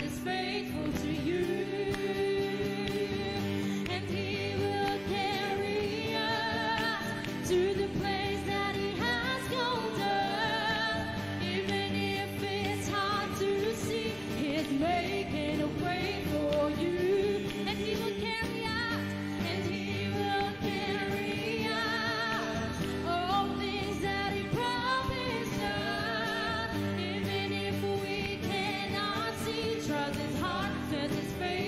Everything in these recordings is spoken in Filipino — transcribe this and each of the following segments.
is faithful to you. And He will carry us to the place that He has called us. Even if it's hard to see, He's making a way for you. And He will carry us, and He will carry us. All things that He promised us. Even if we cannot see, trust His heart, says His faith.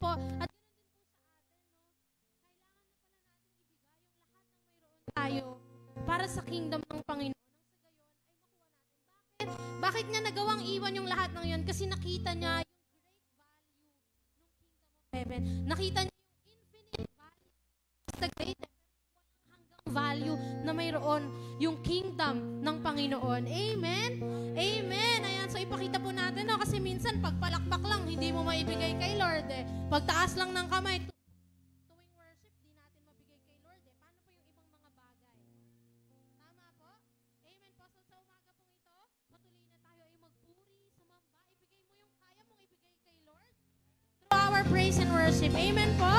po. At ganoon din po sa atin, no? Kailangan na pala natin ibigay yung lahat ng mayroon tayo para sa kingdom ng Panginoon. Nang sa gayon ay makuha natin. Bakit nga nagawang iwan yung lahat ng yun? Kasi nakita niya yung great value ng kingdom of heaven. Nakita niya yung infinite value. The great hanggang value na mayroon yung kingdom ng Panginoon. Amen? Amen. Ayan, so ipakita po natin, no? Kasi minsan pagpalakpak lang, hindi mo maibigay kay Lord eh. Pagtaas lang ng kamay, tuwing worship, di natin mabigay kay Lord eh. Paano po yung ibang mga bagay? Tama po? Amen po. So sa umaga pong ito, patuloy na tayo ay magpuri, sumamba, ibigay mo yung kaya mong ibigay kay Lord through our praise and worship. Amen po?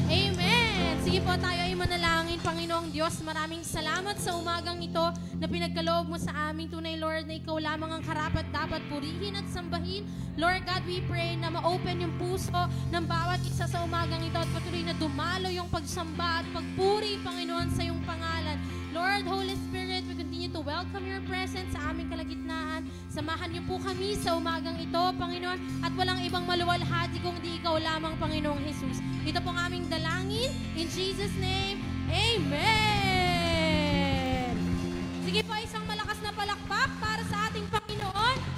Amen! Sige po, tayo ay manalangin. Panginoong Diyos, maraming salamat sa umagang ito na pinagkaloob mo sa aming tunay, Lord, na ikaw lamang ang karapat dapat purihin at sambahin. Lord God, we pray na ma-open yung puso ng bawat isa sa umagang ito at patuloy na dumalo yung pagsamba at pagpuri, Panginoon, sa iyong pangalan. Lord, Holy Spirit, we continue to welcome your presence sa aming kalagitnaan. Samahan niyo po kami sa umagang ito, Panginoon, at walang ibang maluwalhati kung di ikaw lamang, Panginoong Jesus. Ito pong aming dalangin. In Jesus' name, Amen! Sige po, isang malakas na palakpak para sa ating Panginoon.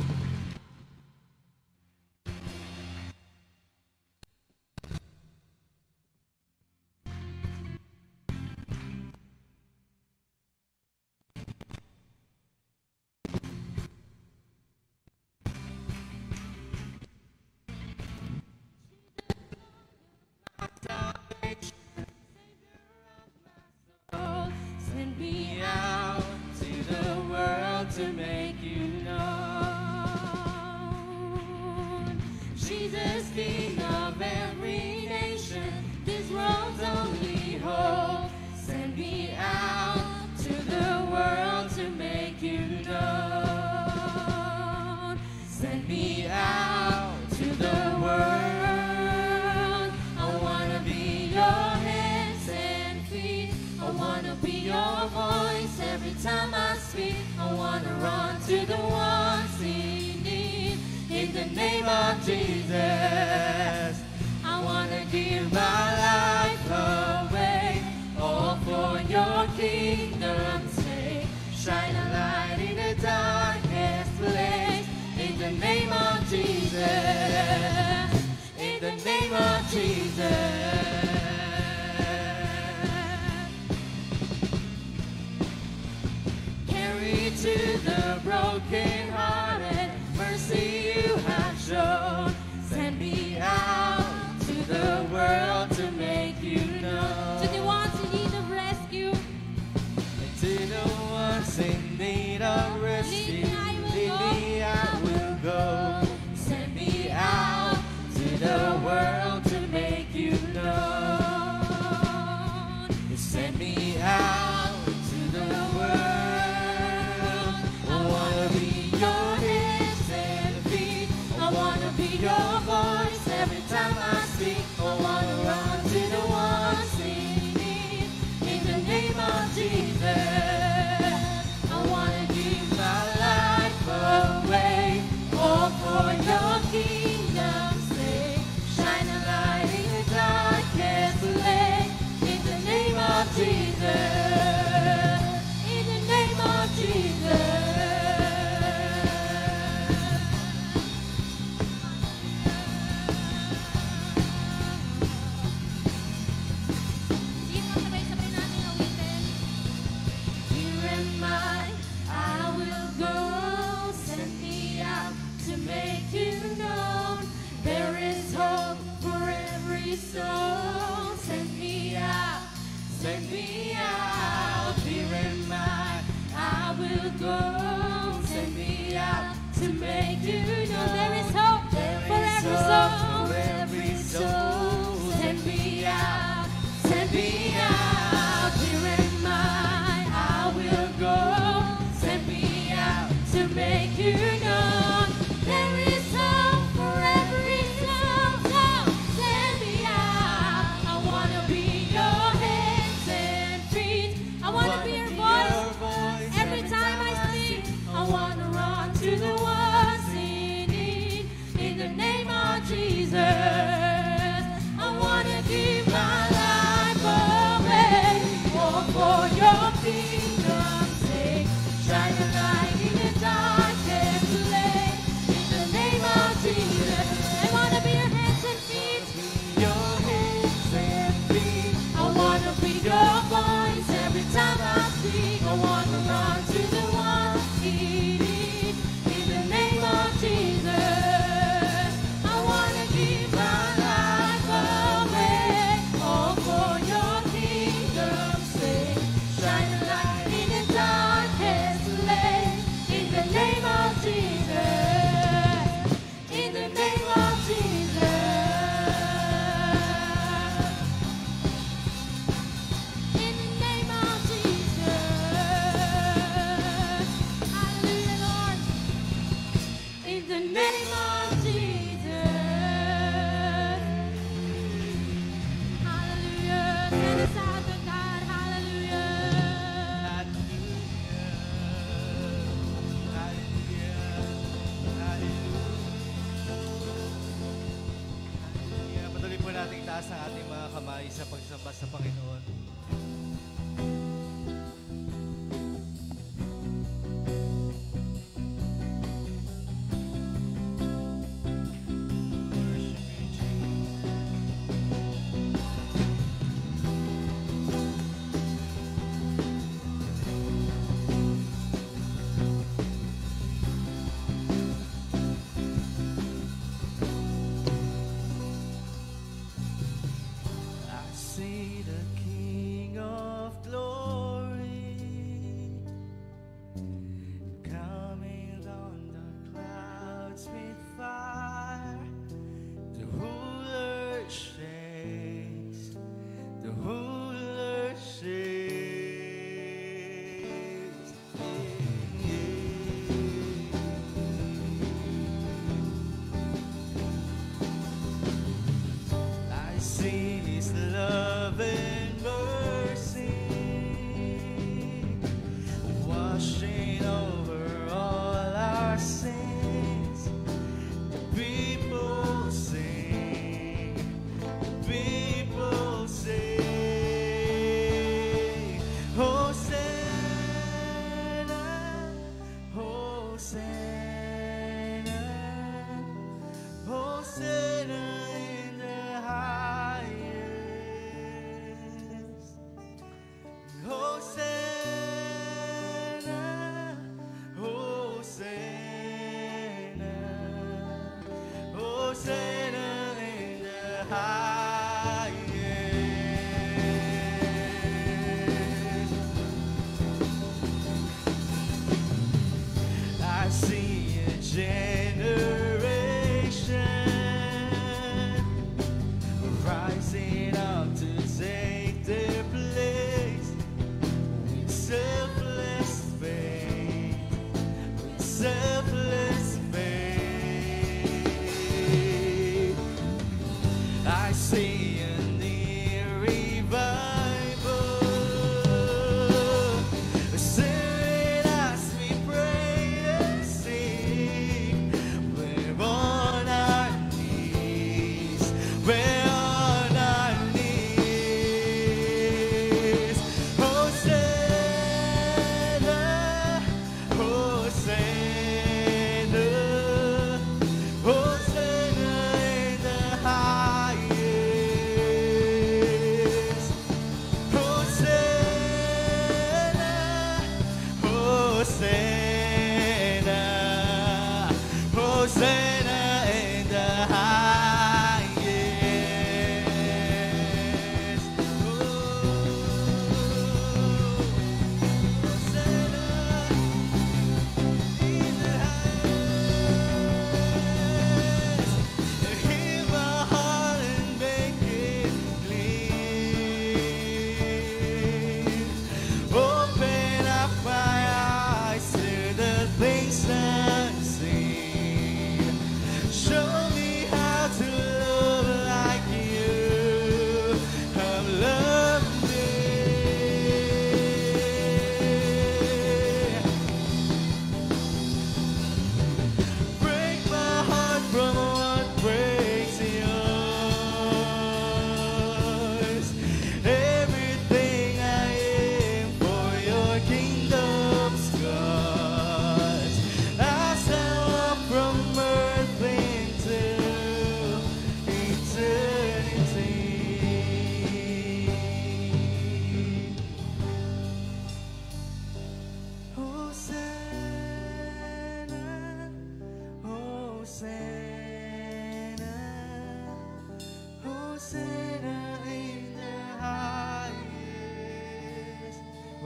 Send me out to the world to make you known. Jesus, King of every nation, this world's only hope. Send me out to the world to make you known. Send me out to the world. I wanna be your hands and feet. I wanna be your voice every time I speak. I wanna run to the ones in need. In the name of Jesus, I wanna give my life away, all for your kingdom's sake. Shine a light in the darkest place. In the name of Jesus, in the name of Jesus. To the broken-hearted, mercy you have shown. Send me out to the world to make you known. To the ones in need of rescue, and to the ones in need of rescue, Lily, I will go. Send me out to the world to make you known. Send me out to the world. Your hands and feet. your kingdom's sake. Shine a light in the darkest place. In the name of Jesus, I wanna be your hands and feet. Your hands and feet. I wanna be your voice every time I speak. I wanna run to the one in need. In the name of Jesus, I wanna give my life away. All for your kingdom's sake. Shine a light in the darkest place. In the name of Jesus. In the name of Jesus. In the name of Jesus.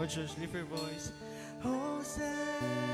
our church. Lift your voice. Hosanna.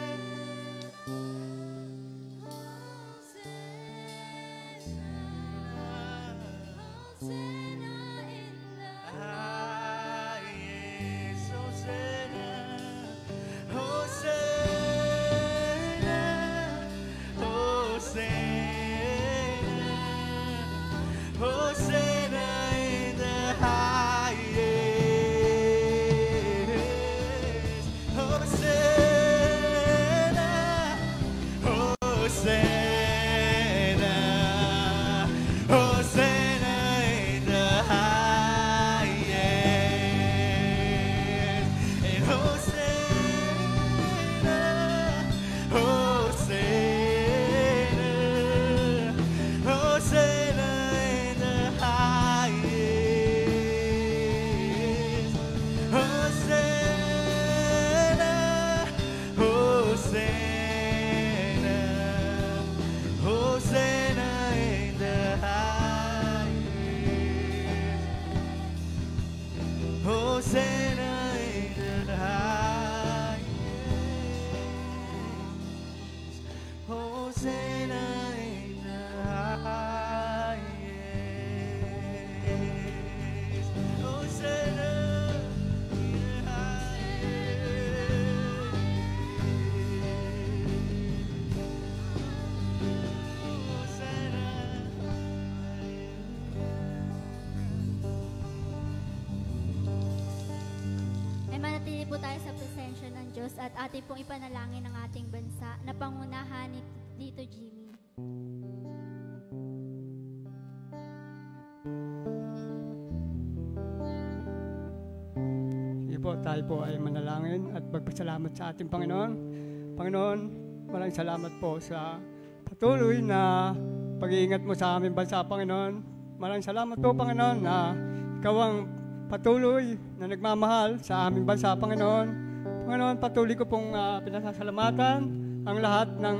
Manatili po tayo sa presensya ng Diyos at ating pong ipanalangin ang ating bansa na pangunahan ni Tito Jimmy. Sige po, tayo po ay manalangin at magpasalamat sa ating Panginoon. Panginoon, maraming salamat po sa patuloy na pag-iingat mo sa aming bansa, Panginoon. Maraming salamat po, Panginoon, na ikaw ang patuloy na nagmamahal sa aming bansa, Panginoon. Panginoon, patuloy ko pong pinasasalamatan ang lahat ng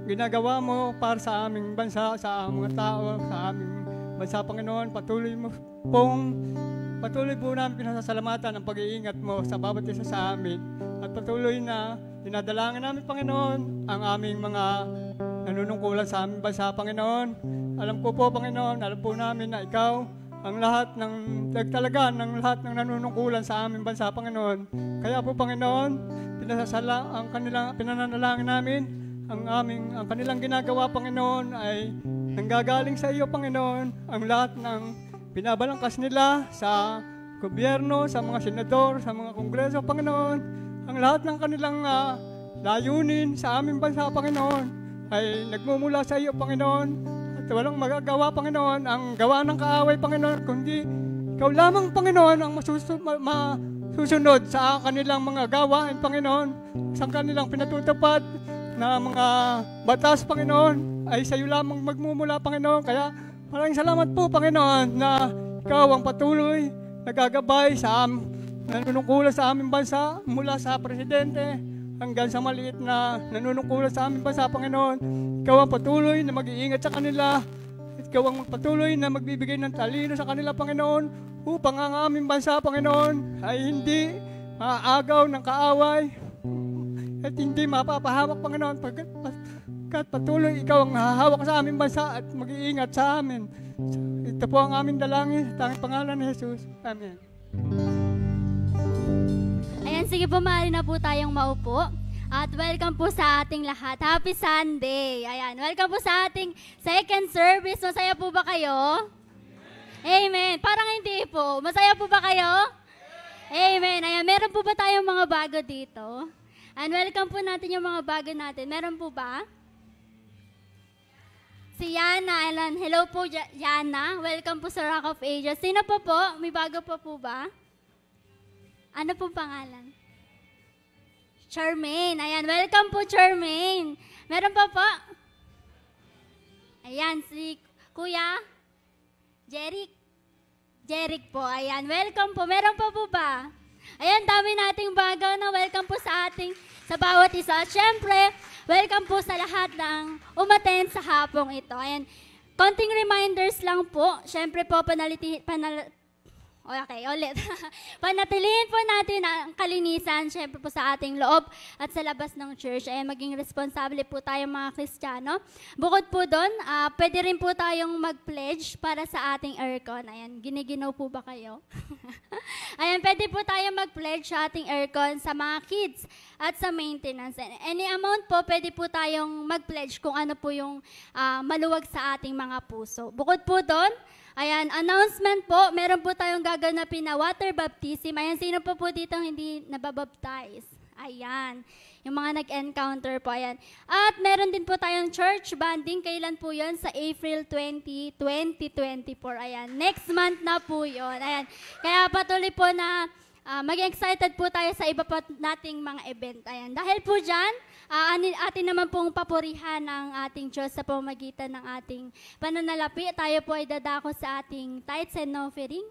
ginagawa mo para sa aming bansa, sa mga tao, sa aming bansa, Panginoon. Patuloy po namin pinasasalamatan ang pag-iingat mo sa bawat isa sa amin. At patuloy na dinadalangin namin, Panginoon, ang aming mga nanunungkulan sa aming bansa, Panginoon. Alam ko po, Panginoon, alam po namin na ikaw ang lahat ng nagtalaga ng lahat ng nanunungkulan sa aming bansa, Panginoon. Kaya po, Panginoon, pinananalangin namin ang kanilang ginagawa, Panginoon, ay nanggagaling sa iyo, Panginoon. Ang lahat ng binabalangkas nila sa gobyerno, sa mga senador, sa mga kongreso, Panginoon, ang lahat ng kanilang layunin sa aming bansa, Panginoon, ay nagmumula sa iyo, Panginoon. Walang magagawa, Panginoon, ang gawa ng kaaway, Panginoon, kundi ikaw lamang, Panginoon, ang masusunod sa kanilang mga gawain, Panginoon, sa kanilang pinatutupad na mga batas, Panginoon, ay sa iyo lamang magmumula, Panginoon. Kaya maraming salamat po, Panginoon, na ikaw ang patuloy nagagabay sa nanunungkulan sa aming bansa, mula sa presidente hanggang sa maliit na nanunungkulan sa aming bansa, Panginoon. Ikaw ang patuloy na mag-iingat sa kanila. Ikaw ang patuloy na magbibigay ng talino sa kanila, Panginoon, upang ang aming bansa, Panginoon, ay hindi maaagaw ng kaaway at hindi mapapahamak, Panginoon, pagkat patuloy ikaw ang hahawak sa aming bansa at mag-iingat sa amin. Ito po ang aming dalangin sa tanging pangalan ni Jesus. Amen. Ayan, sige po, maaari na po tayong maupo. At welcome po sa ating lahat. Happy Sunday! Ayan, welcome po sa ating second service. Masaya po ba kayo? Amen. Parang hindi po. Masaya po ba kayo? Amen. Ayan, meron po ba tayong mga bago dito? And welcome po natin yung mga bago natin. Meron po ba? Si Yana. Ayan, hello po, Yana. Welcome po sa Rock of Ages. Sino po po? May bago po ba? Ano po pangalan? Charmaine. Ayan, welcome po, Charmaine. Meron pa po? Ayan, si Kuya Jeric po. Ayan, welcome po. Meron pa po ba? Ayan, dami nating bago na welcome po sa bawat isa. At syempre, welcome po sa lahat ng umattend sa hapong ito. Ayan, konting reminders lang po. Syempre po, Okay, ulit. Panatilihin po natin ang kalinisan, syempre po sa ating loob at sa labas ng church. Ayan, maging responsable po tayong mga Kristiyano. Bukod po doon, pwede rin po tayong mag-pledge para sa ating aircon. Ayan, giniginaw po ba kayo? Ayan, pwede po tayong mag-pledge sa ating aircon sa mga kids at sa maintenance. Any amount po, pwede po tayong mag-pledge kung ano po yung maluwag sa ating mga puso. Bukod po doon, ayan, announcement po, meron po tayong gaganapin na water baptism. Ayan, sino po dito hindi nababaptize? Ayan, yung mga nag-encounter po, ayan. At meron din po tayong church banding. Kailan po yun? Sa April 20, 2024. Ayan, next month na po yun. Ayan, kaya patuloy po na maging excited po tayo sa iba pa nating mga event. Ayan, dahil po dyan, atin naman pong papurihan ng ating Diyos sa pamamagitan ng ating pananalapi. Tayo po ay dadako sa ating tithes and offering.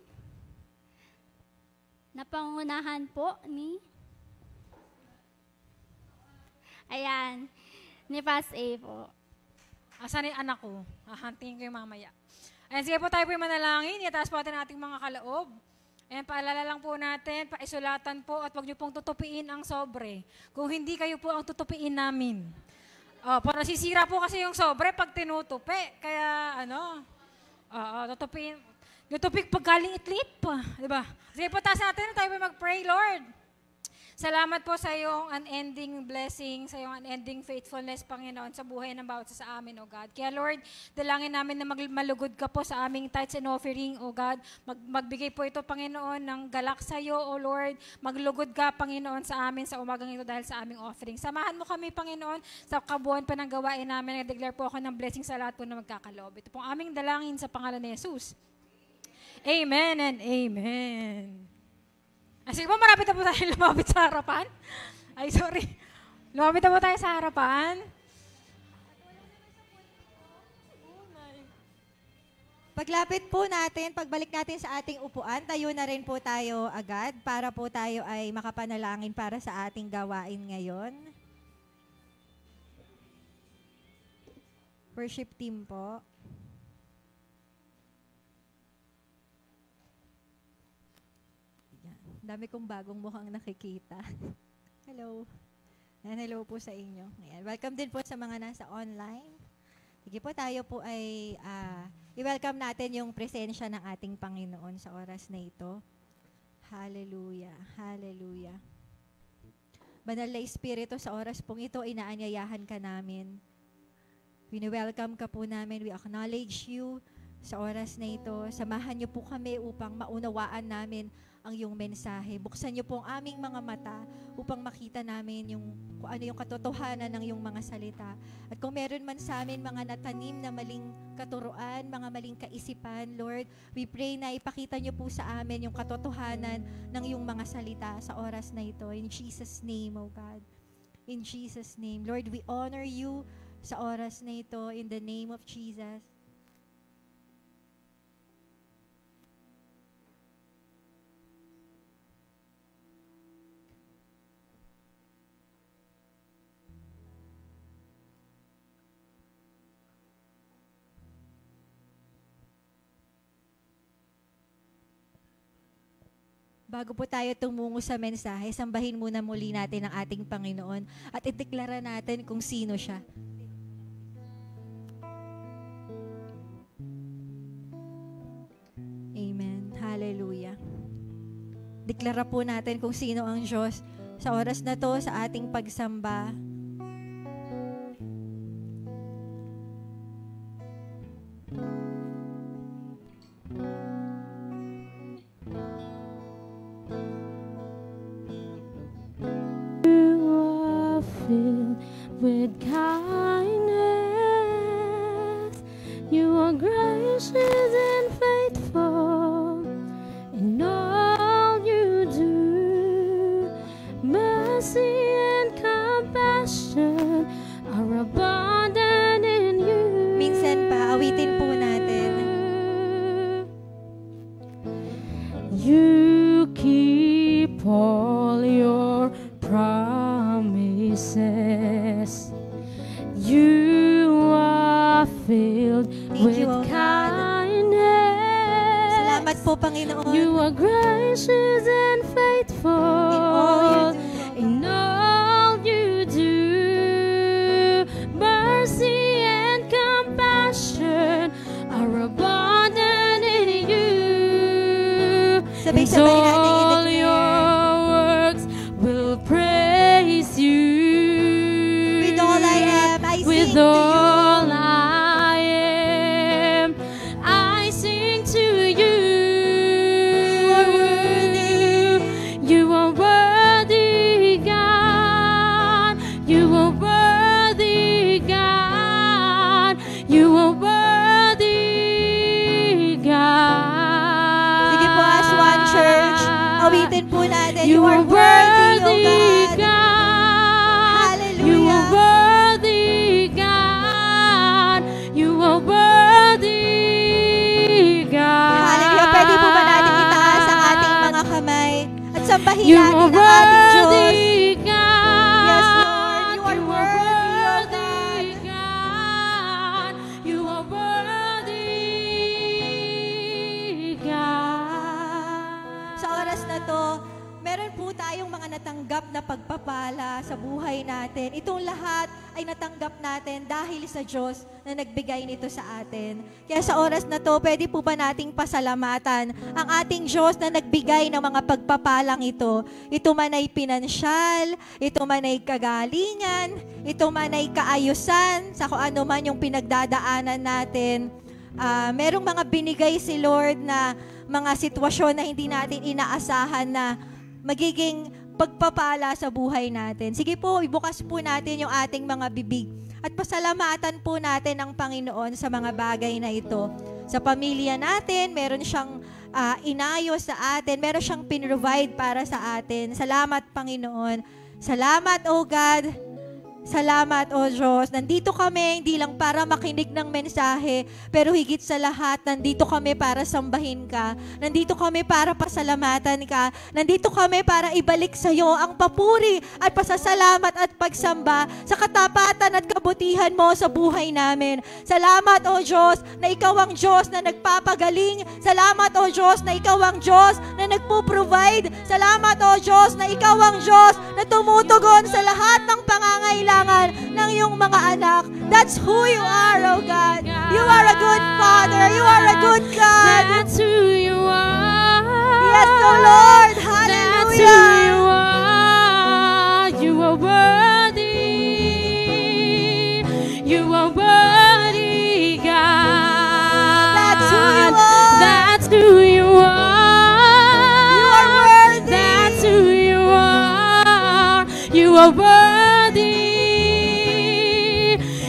Napangunahan po ni ni Pas A po. Asan yung anak ko? Hahantingin ko yung mamaya. Ayan, sige po tayo po yung manalangin. Itaas po natin ating mga kaloob. Ayan, paalala lang po natin, paisulatan po at huwag niyo pong tutupiin ang sobre. Kung hindi kayo po ang tutupiin namin. Nasisira po kasi yung sobre pag tinutupi. Kaya tutupiin. Tutupik pag kaliit-liit pa. Diba? Sige po, taas natin, tayo po mag-pray, Lord. Salamat po sa iyong unending blessing, sa iyong unending faithfulness, Panginoon, sa buhay ng bawat sa amin, O God. Kaya Lord, dalangin namin na malugod ka po sa aming tithes and offering, O God. Magbigay po ito, Panginoon, ng galak sa iyo, O Lord. Maglugod ka, Panginoon, sa amin sa umagang ito dahil sa aming offering. Samahan mo kami, Panginoon, sa kabuuan pa ng gawain namin. Nag-declare po ako ng blessing sa lahat po na magkakaloob. Ito pong aming dalangin sa pangalan ni Jesus. Amen and amen. Sige po, marapit na po tayo lumapit sa harapan. Ay, sorry. Lumapit na po tayo sa harapan. Paglapit po natin, pagbalik natin sa ating upuan, tayo na rin po tayo agad para po tayo ay makapanalangin para sa ating gawain ngayon. Worship team po. Dami kong bagong mukhang nakikita. Hello. And hello po sa inyo. Ayan. Welcome din po sa mga nasa online. Sige po, tayo po ay i-welcome natin yung presensya ng ating Panginoon sa oras na ito. Hallelujah. Hallelujah. Banal na Espiritu, sa oras pong ito, inaanyayahan ka namin. Wini-welcome ka po namin. We acknowledge you sa oras na ito. Samahan niyo po kami upang maunawaan namin ang iyong mensahe. Buksan niyo po ang aming mga mata upang makita namin kung ano yung katotohanan ng iyong mga salita. At kung meron man sa amin mga natanim na maling katuruan, mga maling kaisipan, Lord, we pray na ipakita niyo po sa amin yung katotohanan ng iyong mga salita sa oras na ito. In Jesus' name, O God. In Jesus' name. Lord, we honor you sa oras na ito in the name of Jesus. Bago po tayo tumungo sa mensahe, sambahin muna muli natin ang ating Panginoon at ideklara natin kung sino siya. Amen. Hallelujah. Deklara po natin kung sino ang Diyos sa oras na to, sa ating pagsamba. With kindness, you are gracious and faithful in all you do. Mercy and compassion are abundant in you. Minsan pa, awitin po natin. You keep all your promises. You are filled with kindness. Salamat po, Panginoon. You are gracious and faithful in all you do. Mercy and compassion are abundant in you. Sabay-sabay natin All i-declare. your works will praise you. With all I am, I With sing to you. all I am, I sing to you. You are worthy. You are worthy, God. You are worthy, God. You are worthy, God. Sige po, as one church, awitin po natin. You are worthy, O God. You are Hallelujah. worthy, God. You are worthy, God. Hallelujah. Pwede po ba natin itaas ang ating mga kamay at sambahin You natin are ang ating Diyos? worthy, God. Yes, Lord. You are worthy, O worthy, God. You are worthy, God. Sa oras na to, meron po tayong mga natanggap na pagpapala sa buhay natin. Itong lahat ay natanggap natin dahil sa Diyos na nagbigay nito sa atin. Kaya sa oras na to, pwede po ba nating pasalamatan ang ating Diyos na nagbigay ng mga pagpapalang ito? Ito man ay pinansyal, ito man ay kagalingan, ito man ay kaayusan, sa kung ano man yung pinagdadaanan natin. Merong mga binigay si Lord na mga sitwasyon na hindi natin inaasahan na magiging pagpapala sa buhay natin. Sige po, ibukas po natin yung ating mga bibig at pasalamatan po natin ang Panginoon sa mga bagay na ito. Sa pamilya natin, meron siyang inayos sa atin, meron siyang pinrovide para sa atin. Salamat, Panginoon. Salamat, O God. Salamat, O Diyos. Nandito kami hindi lang para makinig ng mensahe, pero higit sa lahat, nandito kami para sambahin ka. Nandito kami para pasalamatan ka. Nandito kami para ibalik sa iyo ang papuri at pasasalamat at pagsamba sa katapatan at kabutihan mo sa buhay namin. Salamat, O Diyos, na ikaw ang Diyos na nagpapagaling. Salamat, O Diyos, na ikaw ang Diyos na nagpo-provide. Salamat, O Diyos, na ikaw ang Diyos na tumutugon sa lahat ng pangangailangan ng iyong mga anak. That's who you are, oh God. You are a good Father. You are a good God. That's who you are. Yes, oh Lord. That's who Hallelujah. you are. You are worthy. You are worthy, God. That's who you are. That's who you are. You are worthy. That's who you are. You are worthy.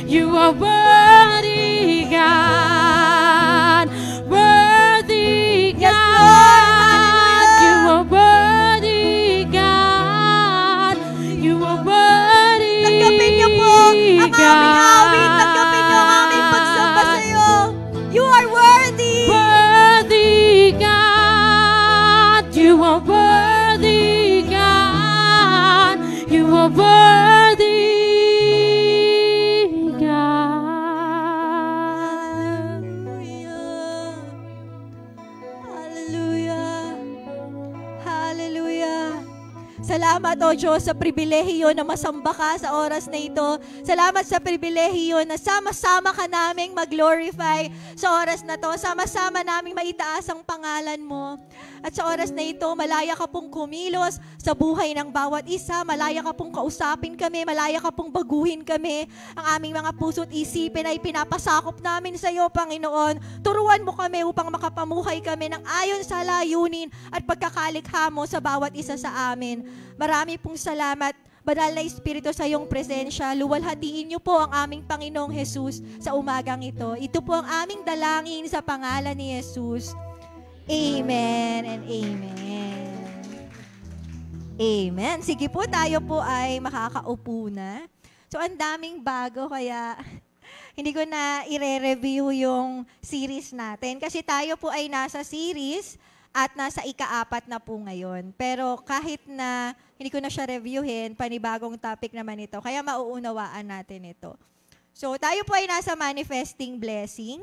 You are worthy, God. Worthy, Yes, God. Lord. You are worthy, God. You are worthy, Tanggapin niyo po ang aming awit. Tanggapin niyo ang aming pagsamba sa iyo. You are worthy. Worthy, God. You are worthy, God. You are worthy, God. Hallelujah. Hallelujah. Salamat, O Diyos, sa pribilehiyo na masamba ka sa oras na ito. Salamat sa pribilehiyo na sama-sama ka naming mag-glorify sa oras na to. Sama-sama naming maitaas ang pangalan mo. At sa oras na ito, malaya ka pong kumilos sa buhay ng bawat isa. Malaya ka pong kausapin kami. Malaya ka pong baguhin kami. Ang aming mga puso't isipin ay pinapasakop namin sa iyo, Panginoon. Turuan mo kami upang makapamuhay kami ng ayon sa layunin at pagkakalikha mo sa bawat isa sa amin. Marami pong salamat, Banal na Espiritu, sa iyong presensya. Luwalhatiin niyo po ang aming Panginoong Jesus sa umagang ito. Ito po ang aming dalangin sa pangalan ni Jesus. Amen and amen. Amen. Sige po, tayo po ay makakaupo na. So, ang daming bago, kaya hindi ko na i-review yung series natin. Kasi tayo po ay nasa series at nasa ika-4 na po ngayon. Pero kahit na hindi ko na siya reviewin, panibagong topic naman ito. Kaya mauunawaan natin ito. So, tayo po ay nasa manifesting blessing.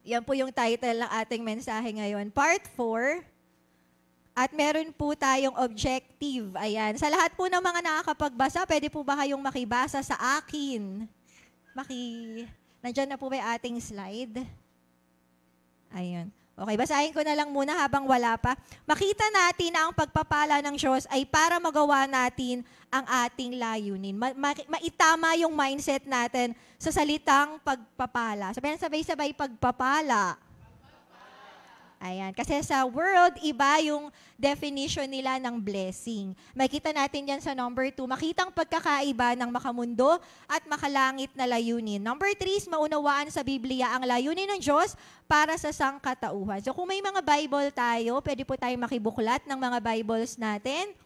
Yan po yung title ng ating mensahe ngayon. Part 4. At meron po tayong objective. Ayan. Sa lahat po ng mga nakakapagbasa, pwede po ba kayong makibasa sa akin? Nandyan na po ba yung ating slide? Ayun. Okay, basahin ko na lang muna habang wala pa. Makita natin na ang pagpapala ng Diyos ay para magawa natin ang ating layunin. Maitama yung mindset natin sa salitang pagpapala. Sabay-sabay pagpapala. Ayan. Kasi sa world, iba yung definition nila ng blessing. Makita natin yan sa number 2. Makitang pagkakaiba ng makamundo at makalangit na layunin. Number 3 is maunawaan sa Biblia ang layunin ng Diyos para sa sangkatauhan. So kung may mga Bible tayo, pwede po tayo makibuklat ng mga Bibles natin.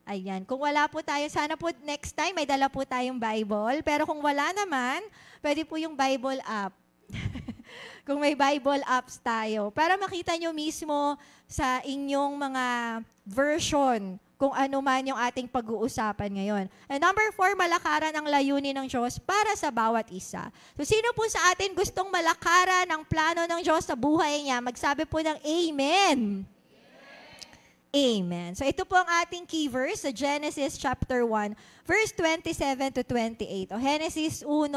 Ayan. Kung wala po tayo, sana po next time may dala po tayong Bible. Pero kung wala naman, pwede po yung Bible app. Kung may Bible apps tayo, para makita nyo mismo sa inyong mga version kung ano man yung ating pag-uusapan ngayon. And number 4, malakaran ang layunin ng Diyos para sa bawat isa. So sino po sa atin gustong malakaran ang plano ng Diyos sa buhay niya? Magsabi po ng Amen. Amen. So ito po ang ating key verse sa Genesis chapter 1, verse 27 to 28. O Genesis 1,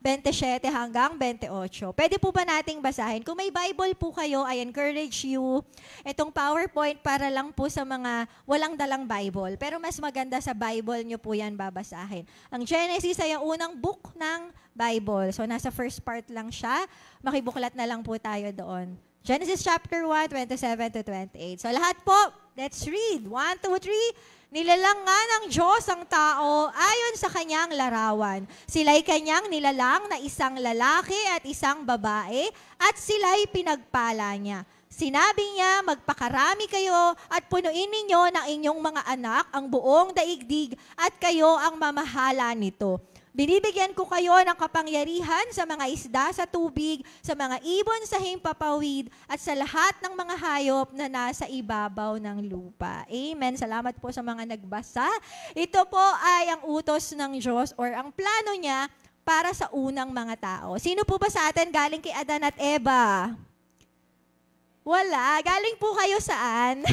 27 hanggang 28. Pwede po ba nating basahin? Kung may Bible po kayo, I encourage you. Itong PowerPoint para lang po sa mga walang dalang Bible. Pero mas maganda sa Bible nyo po yan babasahin. Ang Genesis ay ang unang book ng Bible. So nasa first part lang siya. Makibuklat na lang po tayo doon. Genesis chapter 1, 27 to 28. So lahat po, let's read. 1, 2, 3. Nilalang nga ng Diyos ang tao ayon sa kanyang larawan. Sila'y kanyang nilalang na isang lalaki at isang babae at sila'y pinagpala niya. Sinabi niya, magpakarami kayo at punuin ninyo ng inyong mga anak ang buong daigdig at kayo ang mamahala nito. Binibigyan ko kayo ng kapangyarihan sa mga isda sa tubig, sa mga ibon sa himpapawid, at sa lahat ng mga hayop na nasa ibabaw ng lupa. Amen. Salamat po sa mga nagbasa. Ito po ay ang utos ng Diyos or ang plano niya para sa unang mga tao. Sino po ba sa atin galing kay Adan at Eva? Wala. Galing po kayo saan?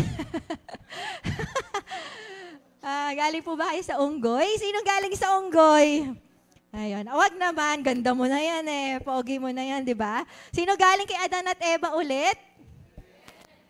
Galing po ba kayo sa unggoy? Sino galing sa unggoy? Ayun. Wag naman, ganda mo na yan eh. Pogi mo na yan, di ba? Sino galing kay Adan at Eva ulit?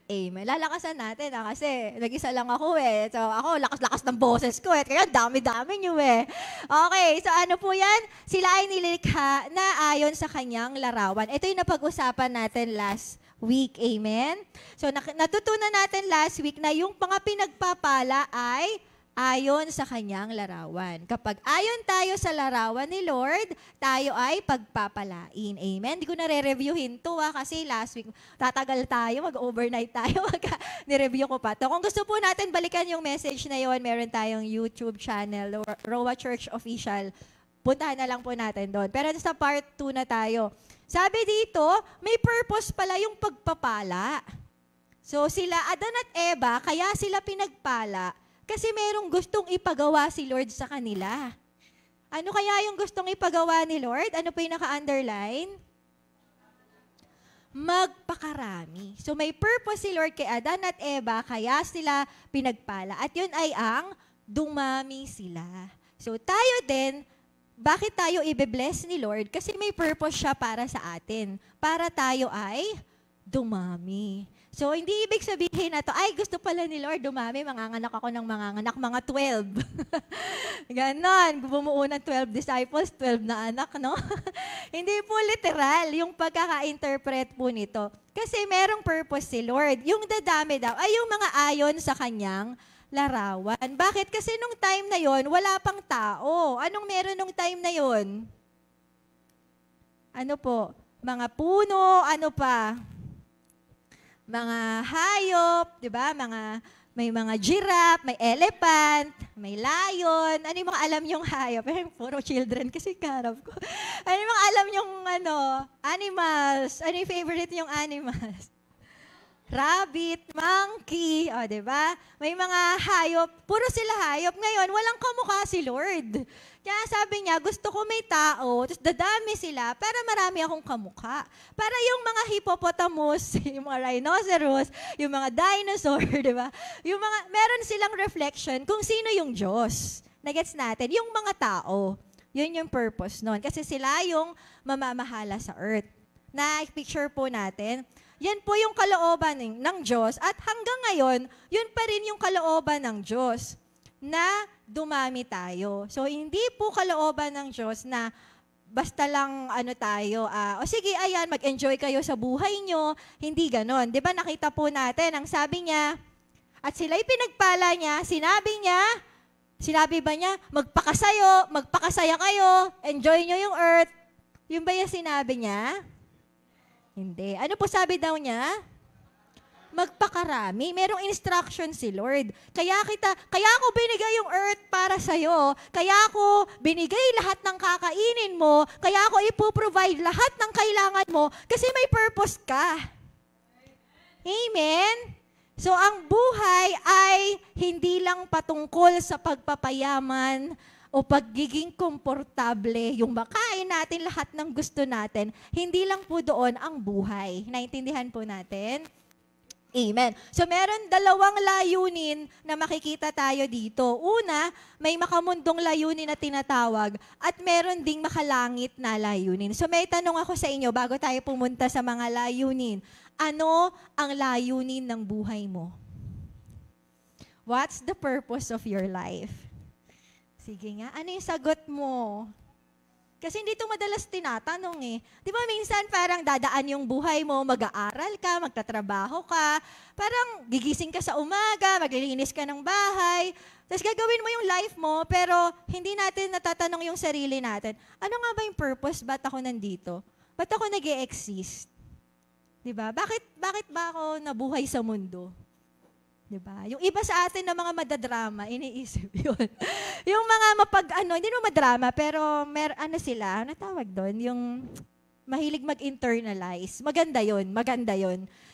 Amen. Lalakasan natin kasi nag-isa lang ako eh. So ako, lakas-lakas ng boses ko eh. Kaya dami-dami nyo eh. Okay, so ano po yan? Sila ay nilikha na ayon sa kanyang larawan. Ito yung napag-usapan natin last week. Amen? So natutunan natin last week na yung mga pinagpapala ay ayon sa kanyang larawan. Kapag ayon tayo sa larawan ni Lord, tayo ay pagpapalain. Amen? Hindi ko na re-reviewin to kasi last week tatagal tayo, mag-overnight tayo, ni-review ko pa to. Kung gusto po natin balikan yung message na yon, meron tayong YouTube channel, Roa Church Official. Puntahan na lang po natin doon. Pero sa part 2 na tayo. Sabi dito, may purpose pala yung pagpapala. So sila, Adan at Eva, kaya sila pinagpala kasi merong gustong ipagawa si Lord sa kanila. Ano kaya yung gustong ipagawa ni Lord? Ano po yung naka-underline? Magpakarami. So may purpose si Lord kay Adan at Eva, kaya sila pinagpala. At yun ay ang dumami sila. So tayo din, bakit tayo i-bless ni Lord? Kasi may purpose siya para sa atin. Para tayo ay dumami. So, hindi ibig sabihin na to, ay, gusto pala ni Lord dumami, manganganak ako ng manganganak, mga 12. Ganon, bumuo ng 12 disciples, 12 na anak, no? Hindi po literal yung pagkaka-interpret po nito. Kasi merong purpose si Lord. Yung dadami daw ay yung mga ayon sa kanyang larawan. Bakit? Kasi nung time na yon wala pang tao. Anong meron nung time na yon? Ano po? Mga puno, ano pa? Mga hayop, di ba? May mga giraffe, may elephant, may lion. Ano yung mga alam yung hayop? Puro children kasi karap ko. Ano yung mga alam yung animals? Ano yung favorite yung animals? rabbit, monkey, o, diba? May mga hayop, puro sila hayop. Ngayon, walang kamukha si Lord. Kaya sabi niya, gusto ko may tao, tapos dadami sila para marami akong kamukha. Para yung mga hippopotamus, yung mga rhinoceros, yung mga dinosaur, diba? Yung mga, meron silang reflection kung sino yung Diyos. Nagets natin? Yung mga tao. Yun yung purpose nun. Kasi sila yung mamamahala sa earth. Na-picture po natin. Yan po yung kalooban ng Diyos. At hanggang ngayon, yun pa rin yung kalooban ng Diyos na dumami tayo. So, hindi po kalooban ng Diyos na basta lang tayo, o sige, ayan, mag-enjoy kayo sa buhay nyo. Hindi ganon. Di ba nakita po natin, ang sabi niya, at sila'y pinagpala niya, sinabi ba niya, magpakasaya kayo, enjoy nyo yung earth. Yun ba yung sinabi niya? Hindi. Ano po sabi daw niya? Magpakarami. Merong instruction si Lord. Kaya ako binigay yung earth para sa'yo. Kaya ako binigay lahat ng kakainin mo. Kaya ako ipoprovide lahat ng kailangan mo kasi may purpose ka. Amen? So, ang buhay ay hindi lang patungkol sa pagpapayaman o pagiging komportable, yung makain natin lahat ng gusto natin, hindi lang po doon ang buhay. Naintindihan po natin? Amen. So, meron dalawang layunin na makikita tayo dito. Una, may makamundong layunin na tinatawag at meron ding makalangit na layunin. So, may tanong ako sa inyo bago tayo pumunta sa mga layunin. Ano ang layunin ng buhay mo? What's the purpose of your life? Sige nga, ano yung sagot mo? Kasi hindi ito madalas tinatanong eh. Di ba minsan parang dadaan yung buhay mo, mag-aaral ka, magtatrabaho ka, parang gigising ka sa umaga, maglilinis ka ng bahay, tapos gagawin mo yung life mo, pero hindi natin natatanong yung sarili natin, ano nga ba yung purpose? Ba't ako nandito? Ba't ako nag-e-exist? Di ba? Bakit ba ako nabuhay sa mundo? Diba? Yung iba sa atin na mga madadrama, iniisip yun. Yung mga hindi naman madrama, pero sila, ano tawag doon? Yung mahilig mag-internalize. Maganda yun.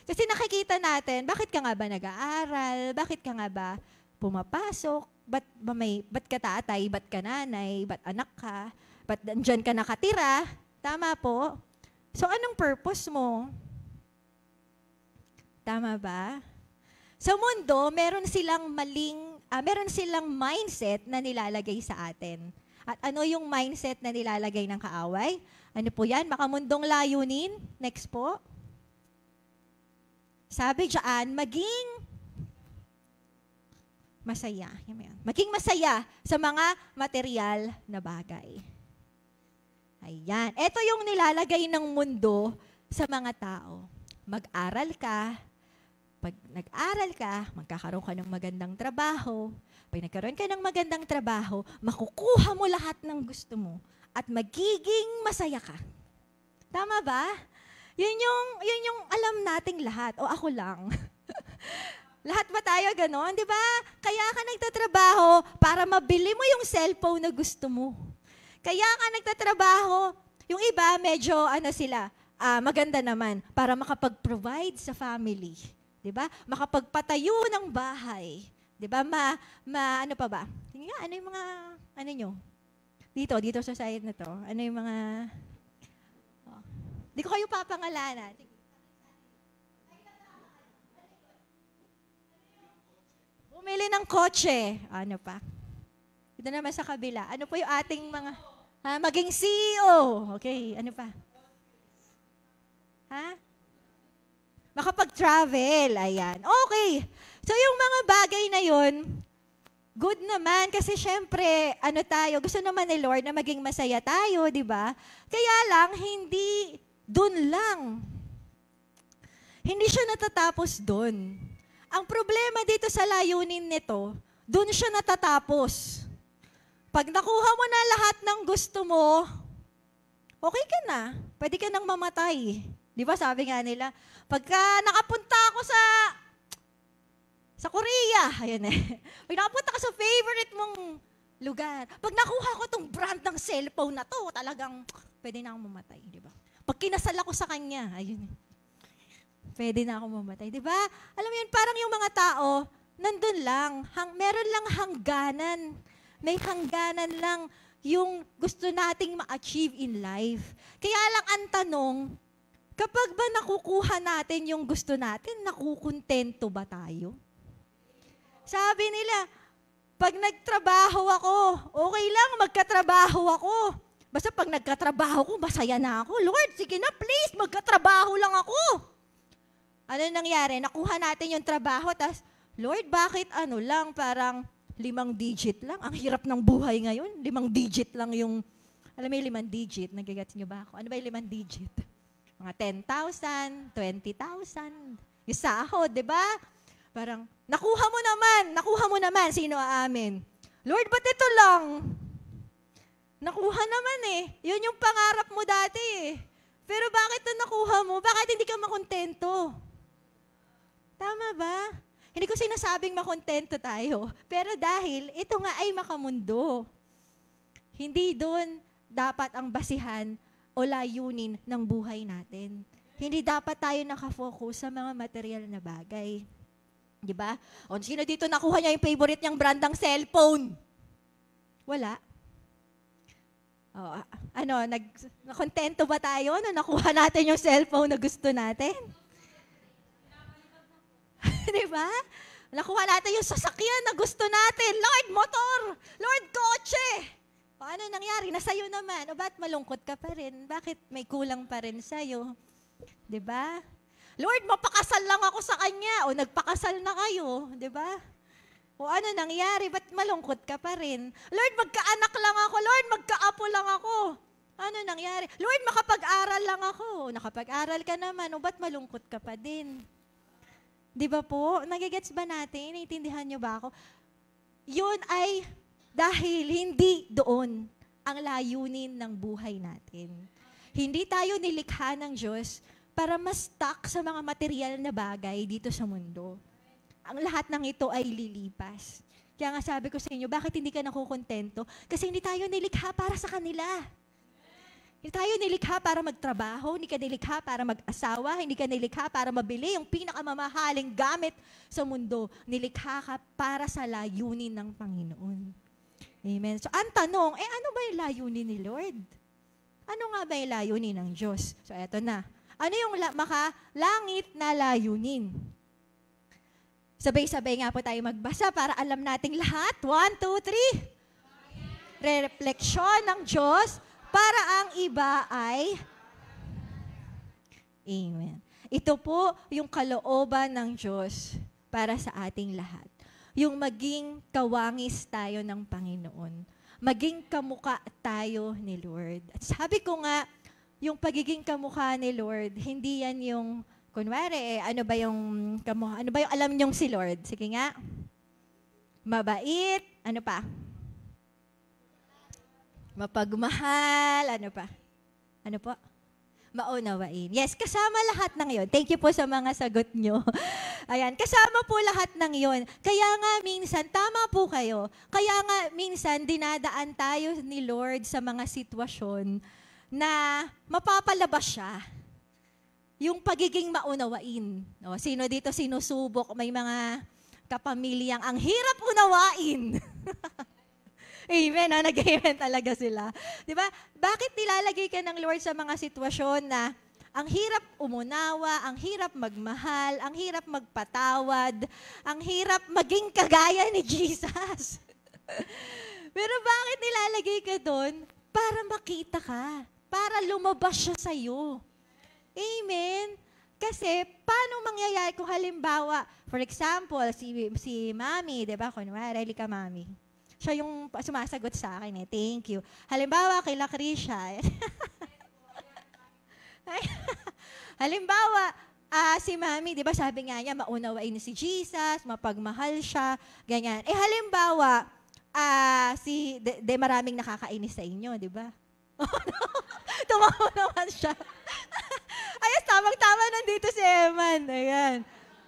Kasi nakikita natin, bakit ka nga ba nag-aaral? Bakit ka nga ba pumapasok? Ba't ka tatay? Ba't ka nanay? Ba't anak ka? Ba't dyan ka nakatira? Tama po? So, anong purpose mo? Tama ba? Sa mundo, meron silang mindset na nilalagay sa atin. At ano yung mindset na nilalagay ng kaaway? Ano po yan? Makamundong layunin. Next po. Sabi diyan, maging masaya. Maging masaya sa mga material na bagay. Ayan. Ito yung nilalagay ng mundo sa mga tao. Mag-aral ka. Pag nag-aral ka, magkakaroon ka ng magandang trabaho. Pag nagkaroon ka ng magandang trabaho, makukuha mo lahat ng gusto mo at magiging masaya ka. Tama ba? Yun yung alam nating lahat. O ako lang. Lahat ba tayo ganon? Di ba? Kaya ka nagtatrabaho para mabili mo yung cellphone na gusto mo. Kaya ka nagtatrabaho, yung iba medyo maganda naman para makapag-provide sa family. 'Di ba? Makapagpatayo ng bahay. 'Di ba? Ano pa ba? Tingnan nga, ano yung mga nyo? Dito sa side na 'to. Ano yung mga Di ko kayo papangalanan. Bumili ng kotse. Ano pa? Ito naman sa kabila. Ano po yung ating mga maging CEO. Okay, ano pa? Makapag-travel, ayan. Okay. So, yung mga bagay na yun, good naman kasi syempre, gusto naman ni Lord na maging masaya tayo, di ba? Kaya lang, hindi dun lang. Hindi siya natatapos dun. Ang problema dito sa layunin nito, dun siya natatapos. Pag nakuha mo na lahat ng gusto mo, okay ka na. Pwede ka nang mamatay. Di ba sabi nga nila, pagka nakapunta ako sa Korea, ayan pag nakapunta ka sa favorite mong lugar, pag nakuha ko tong brand ng cellphone na to, talagang pwede na akong mamatay, di ba? Pag kinasal ako sa kanya, ayun. pwede na ako mamatay. Di ba? Alam mo yun, parang yung mga tao, nandun lang, meron lang hangganan. May hangganan lang yung gusto nating ma-achieve in life. Kaya lang ang tanong, kapag ba nakukuha natin yung gusto natin, nakukontento ba tayo? Sabi nila, pag nagtrabaho ako, okay lang, magkatrabaho ako. Basta pag nagkatrabaho ko, masaya na ako. Lord, sige na please, magkatrabaho lang ako. Ano nangyari? Nakuha natin yung trabaho, tas, Lord, bakit parang 5 digit lang? Ang hirap ng buhay ngayon. 5 digit lang yung, alam mo yung 5 digit, nagigets nyo ba ako? Ano ba yung 5 digit? Mga 10,000, 20,000, yung sahod, di ba? Parang, nakuha mo naman, sino aamin? Lord, ba't ito lang? Nakuha naman eh. Yun yung pangarap mo dati eh. Pero bakit ito nakuha mo? Bakit hindi ka makontento? Tama ba? Hindi ko sinasabing makontento tayo. Pero dahil ito nga ay makamundo. Hindi doon dapat ang basihan o layunin ng buhay natin. Hindi dapat tayo nakafocus sa mga material na bagay. Di ba? O sino dito nakuha niya yung favorite niyang brand ng cellphone? Wala. O, nakontento ba tayo na nakuha natin yung cellphone na gusto natin? Di ba? Nakuha natin yung sasakyan na gusto natin. Lord, motor! Lord, kotse! O ano nangyari? Nasa'yo naman. O ba't malungkot ka pa rin? Bakit may kulang pa rin sa'yo? Di ba? Lord, mapakasal lang ako sa kanya. O nagpakasal na kayo. Di ba? O ano nangyari? Ba't malungkot ka pa rin? Lord, magkaanak lang ako. Lord, magkaapo lang ako. Ano nangyari? Lord, makapag-aral lang ako. Nakapag-aral ka naman. O ba't malungkot ka pa din? Di ba po? Nagigets ba natin? Naiintindihan niyo ba ako? Yun ay dahil hindi doon ang layunin ng buhay natin. Hindi tayo nilikha ng Diyos para ma-stuck sa mga material na bagay dito sa mundo. Ang lahat ng ito ay lilipas. Kaya nga sabi ko sa inyo, bakit hindi ka nakukontento? Kasi hindi tayo nilikha para sa kanila. Hindi tayo nilikha para magtrabaho, hindi ka nilikha para mag-asawa, hindi ka nilikha para mabili yung pinakamamahaling gamit sa mundo. Nilikha ka para sa layunin ng Panginoon. Amen. So, ang tanong, ano ba yung layunin ni Lord? Ano nga ba yung layunin ng Diyos? So, eto na. Ano yung makalangit na layunin? Sabay-sabay nga po tayo magbasa para alam nating lahat. 1, 2, 3. Refleksyon ng Diyos para ang iba ay Amen. Ito po yung kalooban ng Diyos para sa ating lahat. Yung maging kawangis tayo ng Panginoon. Maging kamuka tayo ni Lord. At sabi ko nga, yung pagiging kamukha ni Lord, hindi yan yung, kunwari, ano ba yung alam niyong si Lord? Sige nga. Mabait, ano pa? Mapagmahal, ano pa? Ano po? Maunawain. Yes, kasama lahat ng yon. Thank you po sa mga sagot nyo. Ayan, kasama po lahat ng yon. Kaya nga minsan, tama po kayo, kaya nga minsan dinadaan tayo ni Lord sa mga sitwasyon na mapapalabas siya. Yung pagiging maunawain. O, sino dito sinusubok? May mga kapamilyang ang hirap unawain. Amen, nag-amen talaga sila. Di ba? Bakit nilalagay ka ng Lord sa mga sitwasyon na ang hirap umunawa, ang hirap magmahal, ang hirap magpatawad, ang hirap maging kagaya ni Jesus? Pero bakit nilalagay ka doon? Para makita ka. Para lumabas siya sa'yo. Amen? Kasi, paano mangyayari kung halimbawa, for example, si Mami, di ba? Kunwari, ka Mami. Siya yung sumasagot sa akin eh. Thank you. Halimbawa, kay Lakrisha. Halimbawa, si Mami, di ba sabi nga niya, maunawain si Jesus, mapagmahal siya, ganyan. Halimbawa, maraming nakakainis sa inyo, di ba? Tumawa naman siya. Ayos, tamang-tama nandito si Eman. Ayan.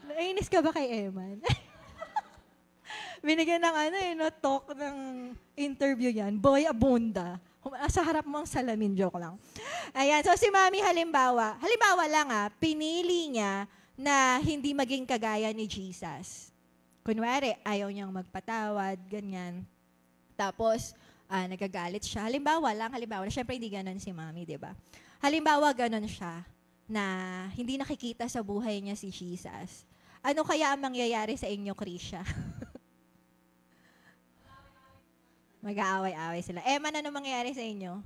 Nainis ka ba kay Eman? Binigyan ng talk ng interview yan. Boy Abunda. Sa harap mo ang salamin, joke lang. Ayan, so si Mami halimbawa lang pinili niya na hindi maging kagaya ni Jesus. Kunwari, ayaw niyang magpatawad, ganyan. Tapos, nagagalit siya. Halimbawa, syempre hindi ganon si Mami, di ba? Halimbawa, ganon siya na hindi nakikita sa buhay niya si Jesus. Ano kaya ang mangyayari sa inyo, Krisha? Mag-aaway-aaway sila. Eman, ano mangyayari sa inyo?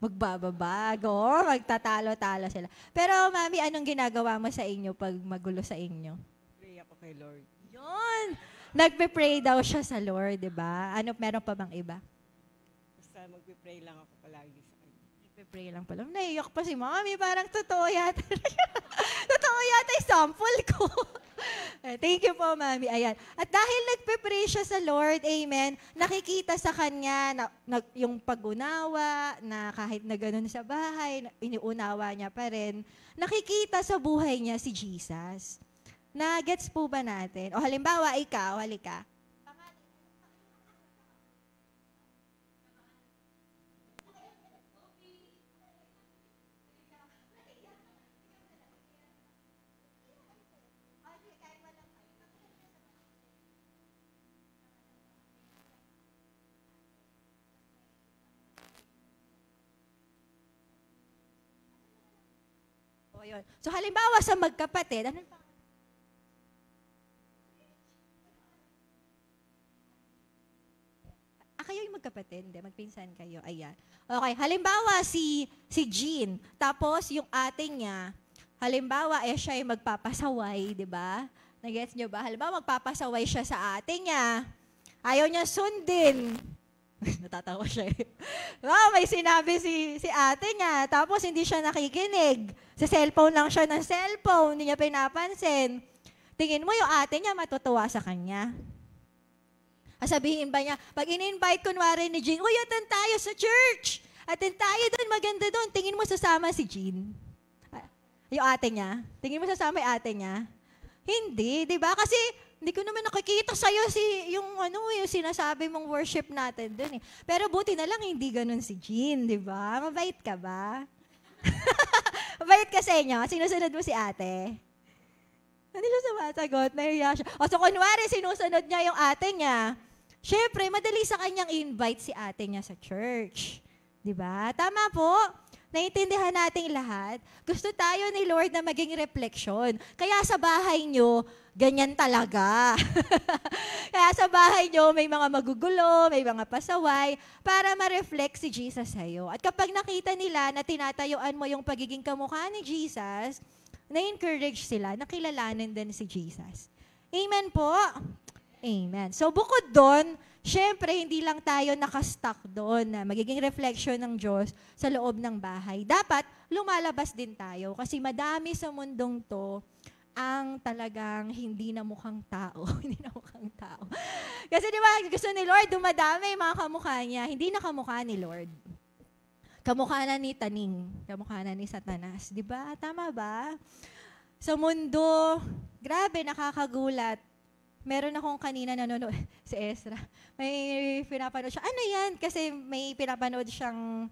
Magbababago, magtatalo-talo sila. Pero, Mami, anong ginagawa mo sa inyo pag magulo sa inyo? Pray ako kay Lord. Yun! Nagpe-pray daw siya sa Lord, di ba? Ano, meron pa bang iba? Basta magpipray lang ako palagi sa kanya. Nagpe-pray lang pala. Naiyak pa si Mami, parang totoo yata. Totoo yata yung sample ko. Thank you po, Mami. Ayan. At dahil nagpe-pray siya sa Lord, amen, nakikita sa kanya yung pag-unawa, na kahit na ganun sa bahay, iniunawa niya pa rin, nakikita sa buhay niya si Jesus. Na-gets po ba natin? O halimbawa, ikaw, halika. O, yun. So halimbawa sa magkapatid, ano pa? Kayo yung magkapatid, hindi, magpinsan kayo. Ayan. Okay, halimbawa si Jean, tapos yung ate niya, halimbawa siya ay magpapasaway, di ba? Nagets niyo ba? Halimbawa magpapasaway siya sa ate niya, ayaw niya sundin. Natatawa siya eh. Wow, may sinabi si ate niya, tapos hindi siya nakikinig. Sa cellphone lang siya ng cellphone, hindi niya pinapansin. Tingin mo yung ate niya matutuwa sa kanya. Sabihin ba niya, pag in-invite kunwari ni Jean, uy, attend tayo sa church. Attend tayo doon, maganda doon. Tingin mo sasama si Jean. Yung ate niya. Tingin mo sasama yung ate niya. Hindi, di ba? Kasi hindi ko naman nakikita sa'yo yung sinasabi mong worship natin doon eh. Pero buti na lang hindi ganun si Jean, di ba? Mabait ka ba? Mabait ka sa inyo? Sinusunod mo si ate? Hindi siya sumasagot, nahiya siya. O so kunwari, sinusunod niya yung ate niya. Siyempre, madali sa kanyang invite si ate niya sa church. Diba? Tama po. Naiintindihan nating lahat. Gusto tayo ni Lord na maging refleksyon. Kaya sa bahay nyo, ganyan talaga. Kaya sa bahay nyo, may mga magugulo, may mga pasaway, para ma-reflect si Jesus sa'yo. At kapag nakita nila na tinatayuan mo yung pagiging kamukha ni Jesus, na-encourage sila na kilalanin din si Jesus. Amen po? Amen. So bukod doon, syempre hindi lang tayo nakastuck doon na magiging reflection ng Diyos sa loob ng bahay. Dapat lumalabas din tayo kasi madami sa mundong to ang talagang hindi na mukhang tao. Hindi na mukhang tao. Kasi di ba, gusto ni Lord, dumadami yung mga kamukha niya. Hindi na kamukha ni Lord. Kamukha na ni Taning. Kamukha na ni Satanas. Di ba? Tama ba? Sa mundo, grabe, nakakagulat. Meron akong kanina nanonood, si Ezra, may pinapanood siya. Ano yan? Kasi may pinapanood siyang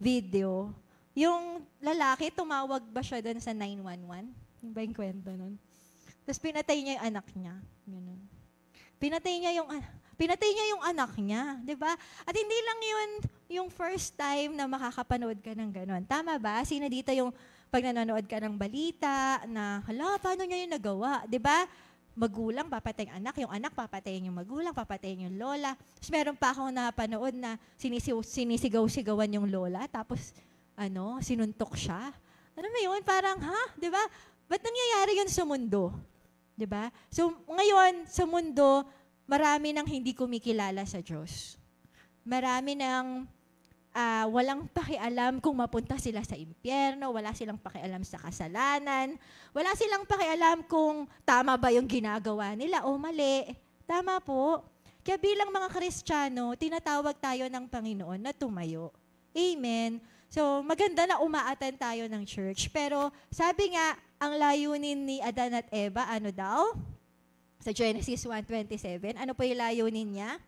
video. Yung lalaki, tumawag ba siya doon sa 911? Yung ba yung kwento nun? Tapos pinatay niya yung anak niya. Ganun. Pinatay niya yung anak niya. Diba? At hindi lang yun yung first time na makakapanood ka ng ganun. Tama ba? Sino dito yung pag nanonood ka ng balita na, hala, paano niya yung nagawa? Diba? Magulang, papatayin anak, yung anak, papatayin yung magulang, papatayin yung lola. Tapos meron pa akong napanood na sinisigaw-sigawan yung lola, tapos, sinuntok siya. Ano mo yun? Parang, di ba? Ba't nangyayari yun sa mundo? Di ba? So, ngayon, sa mundo, marami nang hindi kumikilala sa Diyos. Marami nang walang pakialam kung mapunta sila sa impyerno, wala silang pakialam sa kasalanan, wala silang pakialam kung tama ba yung ginagawa nila o mali. Tama po. Kaya bilang mga Kristiyano, tinatawag tayo ng Panginoon na tumayo. Amen. So, maganda na umaatan tayo ng church. Pero, sabi nga, ang layunin ni Adan at Eva, ano daw? Sa Genesis 1:27, ano po yung layunin niya?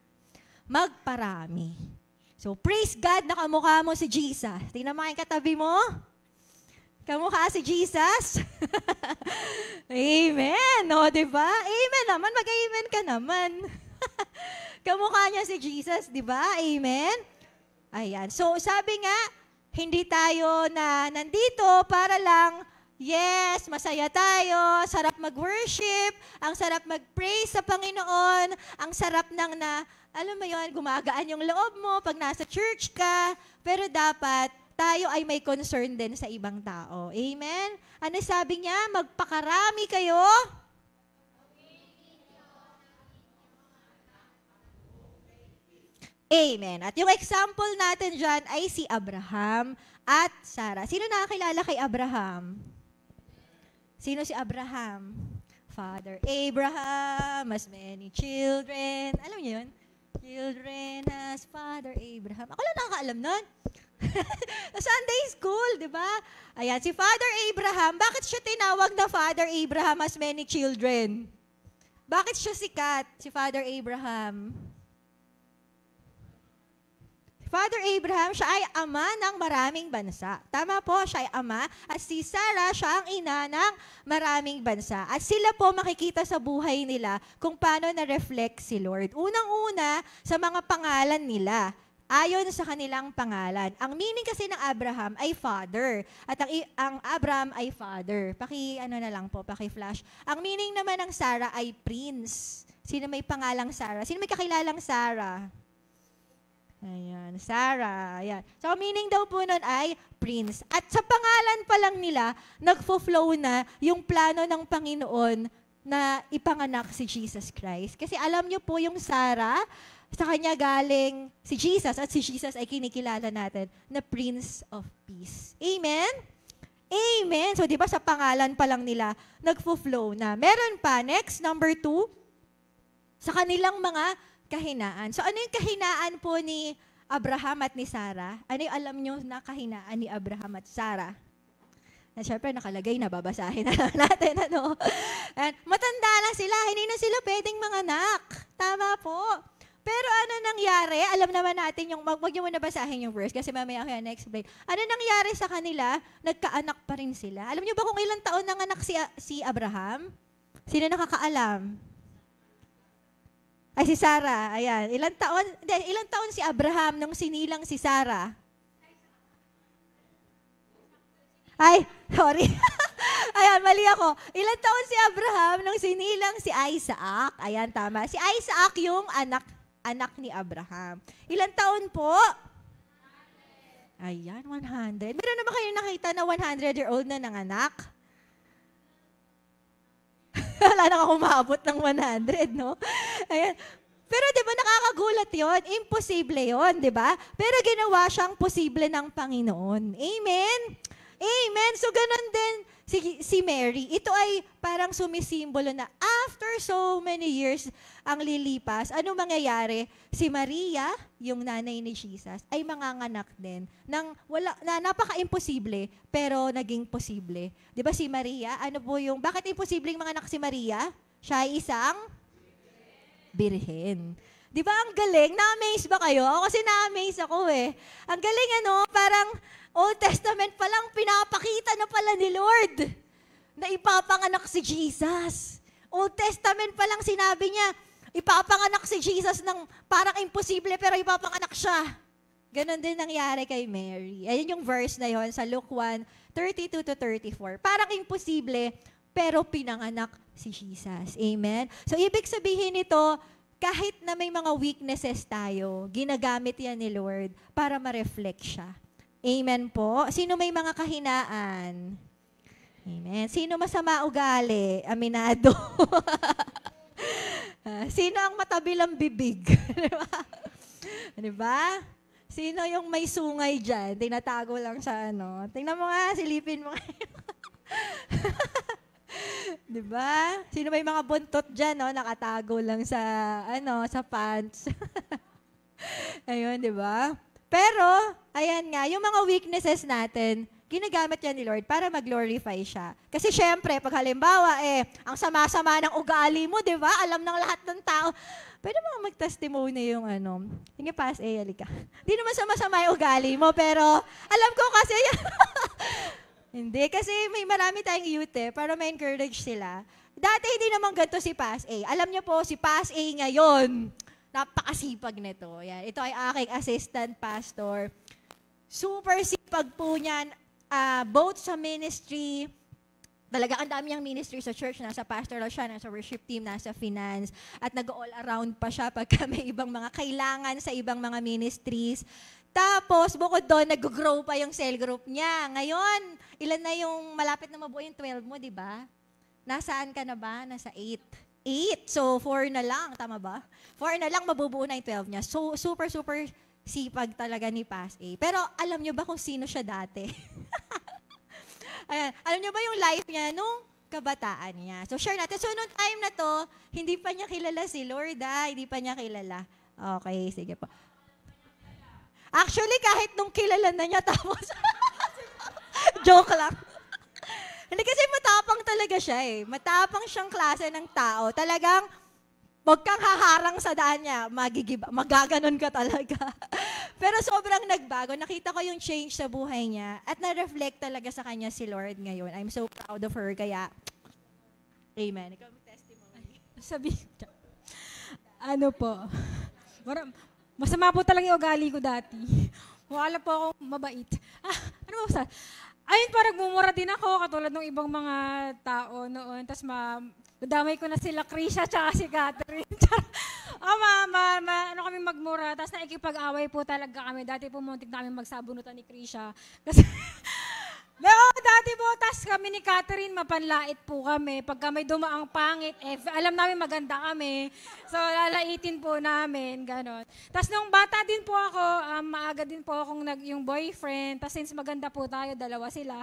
Magparami. So, praise God na kamukha mo si Jesus. Tingnan mo yung katabi mo. Kamukha si Jesus? Amen. No, di ba? Amen naman. Mag-amen ka naman. Kamukha niya si Jesus, di ba? Amen? Ayan. So, sabi nga, hindi tayo na nandito para lang, yes, masaya tayo, sarap mag-worship, ang sarap mag-praise sa Panginoon, ang sarap ng alam mo yun, gumagaan yung loob mo pag nasa church ka, pero dapat tayo ay may concern din sa ibang tao. Amen? Ano sabi niya? Magpakarami kayo. Amen. At yung example natin dyan ay si Abraham at Sarah. Sino nakakilala kay Abraham? Sino si Abraham? Father Abraham has many children. Alam niyo yun? Children has Father Abraham. Ako lang nakakaalam nun. Sunday school, di ba? Ayan, si Father Abraham, bakit siya tinawag na Father Abraham has many children? Bakit siya sikat, si Father Abraham? Father Abraham, siya ay ama ng maraming bansa. Tama po, siya ay ama. At si Sarah, siya ang ina ng maraming bansa. At sila po makikita sa buhay nila kung paano na-reflect si Lord. Unang-una, sa mga pangalan nila. Ayon sa kanilang pangalan. Ang meaning kasi ng Abraham ay father. At ang Abraham ay father. Paki-flash. Ang meaning naman ng Sarah ay prince. Sino may pangalang Sarah? Sino may kakilalang Sarah? Ayan, Sarah. Ayan. So, meaning daw po nun ay prince. At sa pangalan pa lang nila, nagfo-flow na yung plano ng Panginoon na ipanganak si Jesus Christ. Kasi alam niyo po yung Sarah, sa kanya galing si Jesus at si Jesus ay kinikilala natin na Prince of Peace. Amen? Amen. So, di ba sa pangalan pa lang nila, nagfo-flow na. Meron pa, next, number 2, sa kanilang mga kahinaan. So, ano yung kahinaan po ni Abraham at ni Sarah? Ano yung alam nyo na kahinaan ni Abraham at Sarah? Na syempre, nakalagay na, babasahin na natin. And, matanda na sila, hindi na sila pwedeng manganak. Tama po. Pero ano nangyari? Alam naman natin yung, wag nyo muna basahin yung verse kasi mamaya kaya na-explain. Ano nangyari sa kanila? Nagkaanak pa rin sila. Alam nyo ba kung ilang taon nanganak si Abraham? Sino nakakaalam? Ay, si Sarah. Ayan. Ilang taon si Abraham nung sinilang si Sarah? Ay, sorry. Ayan, mali ako. Ilang taon si Abraham nung sinilang si Isaac? Ayan, tama. Si Isaac yung anak ni Abraham. Ilang taon po? Ayan, 100. Meron na ba kayo nakita na 100-year-old na nanganak? Wala na akong maabot ng 100, no? Ayan. Pero di ba nakakagulat yon? Imposible yon, di ba? Pero ginawa siyang posible ng Panginoon. Amen? Amen. So ganun din si Mary. Ito ay parang sumisimbolo na after so many years ang lilipas, ano mangyayari? Si Maria, yung nanay ni Jesus, ay manganganak din na napaka-imposible pero naging posible. 'Di ba si Maria? Bakit imposibleng manganak si Maria? Siya ay isang birhen. Di ba ang galing? Na-amaze ba kayo? Ako kasi na-amaze ako eh. Ang galing parang Old Testament pa lang, pinapakita na pala ni Lord na ipapanganak si Jesus. Old Testament pa lang sinabi niya, ipapanganak si Jesus ng parang imposible pero ipapanganak siya. Ganon din nangyari kay Mary. Ayun yung verse na yon sa Luke 1:32-34. Parang imposible pero pinanganak si Jesus. Amen? So ibig sabihin nito, kahit na may mga weaknesses tayo, ginagamit yan ni Lord para ma-reflect siya. Amen po. Sino may mga kahinaan? Amen. Sino masama ugali? Aminado. Sino ang matabilang bibig? Diba? Sino yung may sungay dyan? Tinatago lang sa Tingnan mo nga, silipin mo nga. Diba? Sino may mga buntot dyan, nakatago lang sa, sa pants. Ayun, diba? Pero, ayan nga, yung mga weaknesses natin, ginagamit yan ni Lord para mag-glorify siya. Kasi syempre, pag halimbawa, ang sama-sama ng ugali mo, di ba? Alam ng lahat ng tao. Pwede mo mag-testimony yung Sige, pass, halika. Di naman sama-sama yung ugali mo, pero alam ko kasi, Hindi, kasi may marami tayong youth para ma-encourage sila. Dati hindi naman ganito si Pas A. Alam niyo po, si Pas A ngayon, napakasipag nito. Yan. Ito ay aking assistant pastor. Super sipag po niyan, both sa ministry. Talaga, ang dami niyang ministry sa church. Nasa pastoral siya, nasa worship team, nasa finance. At nag-all around pa siya pagka may ibang mga kailangan sa ibang mga ministries. Tapos, bukod doon, nag-grow pa yung cell group niya. Ngayon, ilan na yung malapit na mabuo yung 12 mo, di ba? Nasaan ka na ba? Nasa 8. 8. So, 4 na lang. Tama ba? 4 na lang, mabubuo na yung 12 niya. So, super, super sipag talaga ni Pas A. Pero, alam niyo ba kung sino siya dati? Ayan. Alam niyo ba yung life niya nung kabataan niya? So, share natin. So, nung time na to, hindi pa niya kilala si Lord, Hindi pa niya kilala. Okay, sige po. Actually, kahit nung kilala na niya, tapos, joke lang. Hindi kasi matapang talaga siya Matapang siyang klase ng tao. Talagang, wag kang haharang sa daan niya, magaganon ka talaga. Pero sobrang nagbago. Nakita ko yung change sa buhay niya at na-reflect talaga sa kanya si Lord ngayon. I'm so proud of her. Kaya, amen. Ikaw may testimony. Sabi ano po, masama po talaga yung ugali ko dati. Wala po akong mabait. Ano ba sa? Ayun, parang mumura din ako, katulad ng ibang mga tao noon. Tapos dadamay ko na sila, Krisha, tsaka si Catherine. Ano kami magmura. Tapos naikipag-away po talaga kami. Dati po muntik namin magsabunutan ni Krisha. Kasi, dati po, tas kami ni Catherine, mapanlait po kami. Pagka may dumaang pangit, alam namin maganda kami. So, lalaitin po namin, ganon. Tas nung bata din po ako, maaga din po akong yung boyfriend. Tas since maganda po tayo, dalawa sila.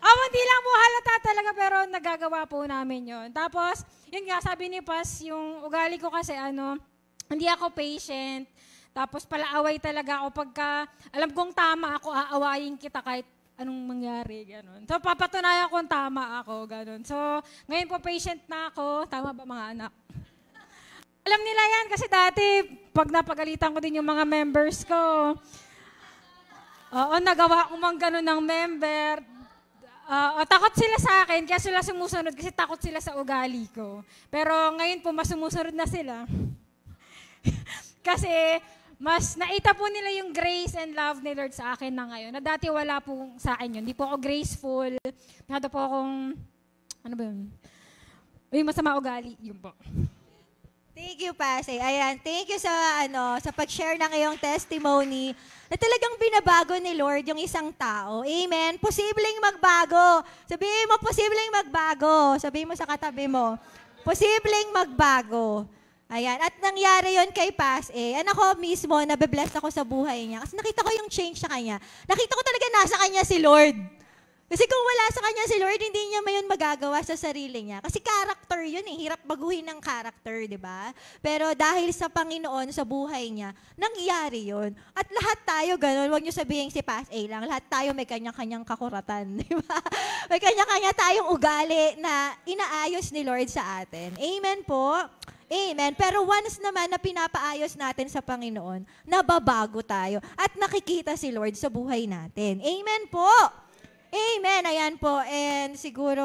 Hindi lang po halata talaga, pero nagagawa po namin yon. Tapos, yun nga, sabi ni Pas, yung ugali ko kasi, hindi ako patient. Tapos palaaway talaga ako pagka, alam kong tama ako, aawayin kita kahit anong mangyari, gano'n. So, papatunayan kung tama ako, gano'n. So, ngayon po patient na ako. Tama ba mga anak? Alam nila yan kasi dati, pag napagalitan ko din yung mga members ko, nagawa ko mang gano'n ng member. Takot sila sa akin, kaya sila sumusunod kasi takot sila sa ugali ko. Pero ngayon po, mas sumusunod na sila. Kasi, mas naita po nila yung grace and love ni Lord sa akin na ngayon. Na dati wala po sa akin yun. Hindi po ako graceful. Masyado po akong, ano ba yun? Yung masama ugali. Yun po. Thank you, Pasay. Ayan, thank you sa pag-share ng iyong testimony na talagang binabago ni Lord yung isang tao. Amen. Posibleng magbago. Sabihin mo, posibleng magbago. Sabihin mo sa katabi mo, posibleng magbago. Ayan. At nangyari yon kay Pas A. Ako mismo, nabe-bless ako sa buhay niya. Kasi nakita ko yung change sa kanya. Nakita ko talaga nasa kanya si Lord. Kasi kung wala sa kanya si Lord, hindi niya mayon magagawa sa sarili niya. Kasi character yun Hirap baguhin ng character, di ba? Pero dahil sa Panginoon, sa buhay niya, nangyari yon. At lahat tayo ganun. Huwag niyo sabihin si Pas A lang. Lahat tayo may kanya-kanyang kakuratan, di ba? May kanya-kanya tayong ugali na inaayos ni Lord sa atin. Amen po. Amen. Pero once naman na pinapaayos natin sa Panginoon, nababago tayo at nakikita si Lord sa buhay natin. Amen po. Amen. Ayan po. And siguro,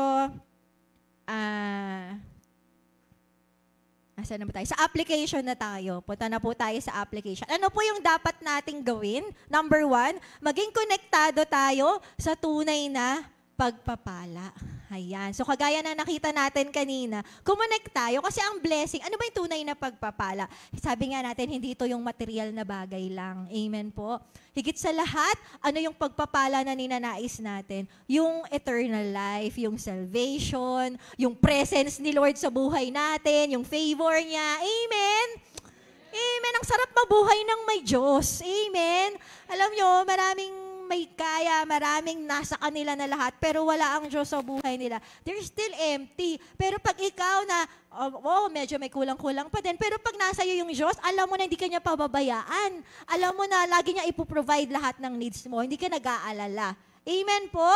asan na ba tayo? Sa application na tayo. Punta na po tayo sa application. Ano po yung dapat nating gawin? Number 1, maging konektado tayo sa tunay na pagpapala. Ayan. So, kagaya na nakita natin kanina, kumonek tayo kasi ang blessing, ano ba yung tunay na pagpapala? Sabi nga natin, hindi ito yung material na bagay lang. Amen po. Higit sa lahat, ano yung pagpapala na ninanais natin? Yung eternal life, yung salvation, yung presence ni Lord sa buhay natin, yung favor niya. Amen. Amen. Ang sarap mabuhay ng may Diyos. Amen. Alam nyo, maraming may kaya, maraming nasa kanila na lahat, pero wala ang Diyos sa buhay nila. They're still empty. Pero pag ikaw na, medyo may kulang-kulang pa din, pero pag nasa iyo yung Diyos, alam mo na hindi ka niya pababayaan. Alam mo na lagi niya ipoprovide lahat ng needs mo. Hindi ka nag-aalala. Amen po?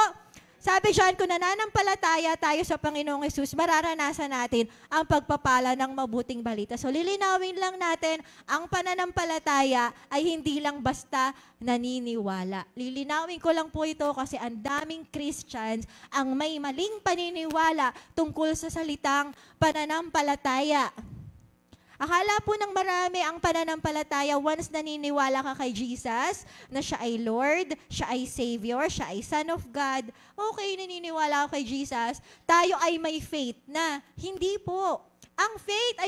Sabi dyan, kung nananampalataya tayo sa Panginoong Hesus, mararanasan natin ang pagpapala ng mabuting balita. So lilinawin lang natin, ang pananampalataya ay hindi lang basta naniniwala. Lilinawin ko lang po ito kasi ang daming Christians ang may maling paniniwala tungkol sa salitang pananampalataya. Akala po ng marami ang pananampalataya once naniniwala ka kay Jesus na siya ay Lord, siya ay Savior, siya ay Son of God. Okay, naniniwala ako kay Jesus, tayo ay may faith na. Hindi po. Ang faith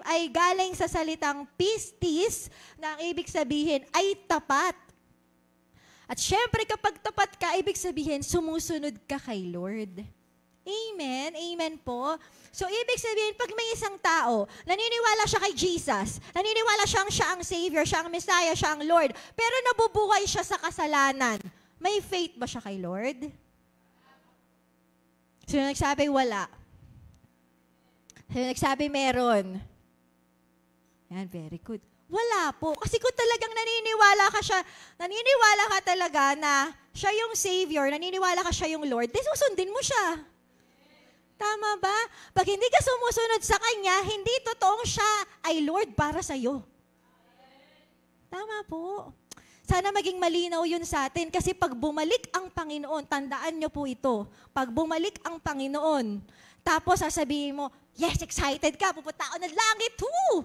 ay galing sa salitang pistis na ang ibig sabihin ay tapat. At syempre kapag tapat ka, ibig sabihin sumusunod ka kay Lord. Amen? Amen po. So, ibig sabihin, pag may isang tao, naniniwala siya kay Jesus, naniniwala siya ang Savior, siya ang Messiah, siya ang Lord, pero nabubuhay siya sa kasalanan, may faith ba siya kay Lord? Sino nagsabi wala? Sino nagsabi meron? Yan, very good. Wala po. Kasi kung talagang naniniwala ka talaga na siya yung Savior, naniniwala ka siya yung Lord, then susundin mo siya. Tama ba? Pag hindi ka sumusunod sa Kanya, hindi totoong siya ay Lord para sa'yo. Tama po. Sana maging malinaw yun sa atin kasi pag bumalik ang Panginoon, tandaan nyo po ito, pag bumalik ang Panginoon, tapos sasabihin mo, yes, excited ka, pupunta ako ng langit, woo!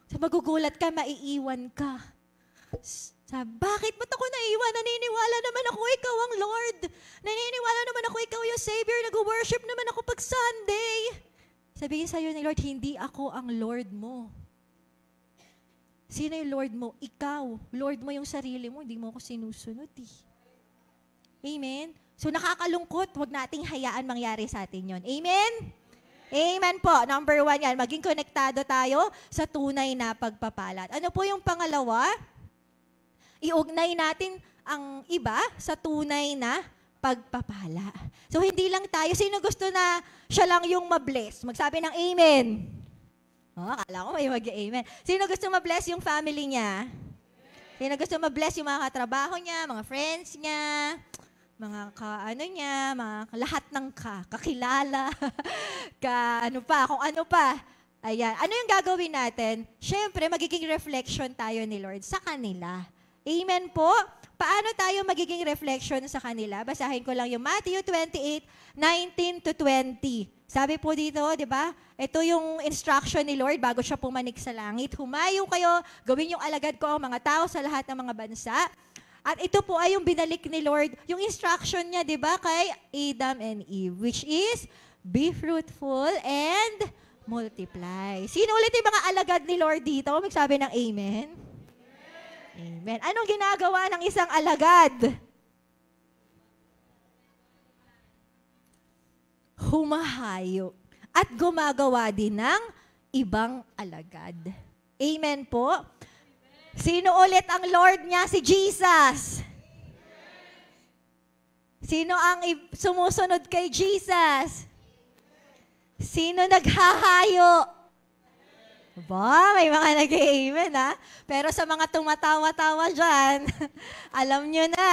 So magugulat ka, maiiwan ka. Bakit ba't ako naiwan? Naniniwala naman ako ikaw ang Lord. Naniniwala naman ako ikaw yung Savior. Nag-worship naman ako pag Sunday. Sabihin sa'yo ni Lord, hindi ako ang Lord mo. Sino yung Lord mo? Ikaw. Lord mo yung sarili mo. Hindi mo ako sinusunod eh. Amen? So nakakalungkot. Huwag nating hayaan mangyari sa atin yon. Amen? Amen po. Number 1 yan. Maging konektado tayo sa tunay na pagpapalat. Ano po yung pangalawa? Iugnay natin ang iba sa tunay na pagpapala. So, hindi lang tayo. Sino gusto na siya lang yung mabless? Magsabi ng amen. Oh, akala ko may mag-amen. Sino gusto mabless yung family niya? Sino gusto mabless yung mga katrabaho niya, mga friends niya, mga lahat ng kakilala, kung ano pa. Ayan. Ano yung gagawin natin? Siyempre, magiging reflection tayo ni Lord sa kanila. Amen po. Paano tayo magiging reflection sa kanila? Basahin ko lang yung Matthew 28:19-20. Sabi po dito, di ba? Ito yung instruction ni Lord bago siya pumanik sa langit. Humayo kayo, gawin yung alagad ko ang mga tao sa lahat ng mga bansa. At ito po ay yung binalik ni Lord, yung instruction niya, di ba, kay Adam and Eve, which is, be fruitful and multiply. Sino ulit yung mga alagad ni Lord dito? Magsabi ng amen. Amen. Anong ginagawa ng isang alagad? Humahayo. At gumagawa din ng ibang alagad. Amen po. Sino ulit ang Lord niya? Si Jesus. Sino ang sumusunod kay Jesus? Sino naghahayo? Ba, may mga nag-amen ha? Pero sa mga tumatawa-tawa dyan, alam nyo na,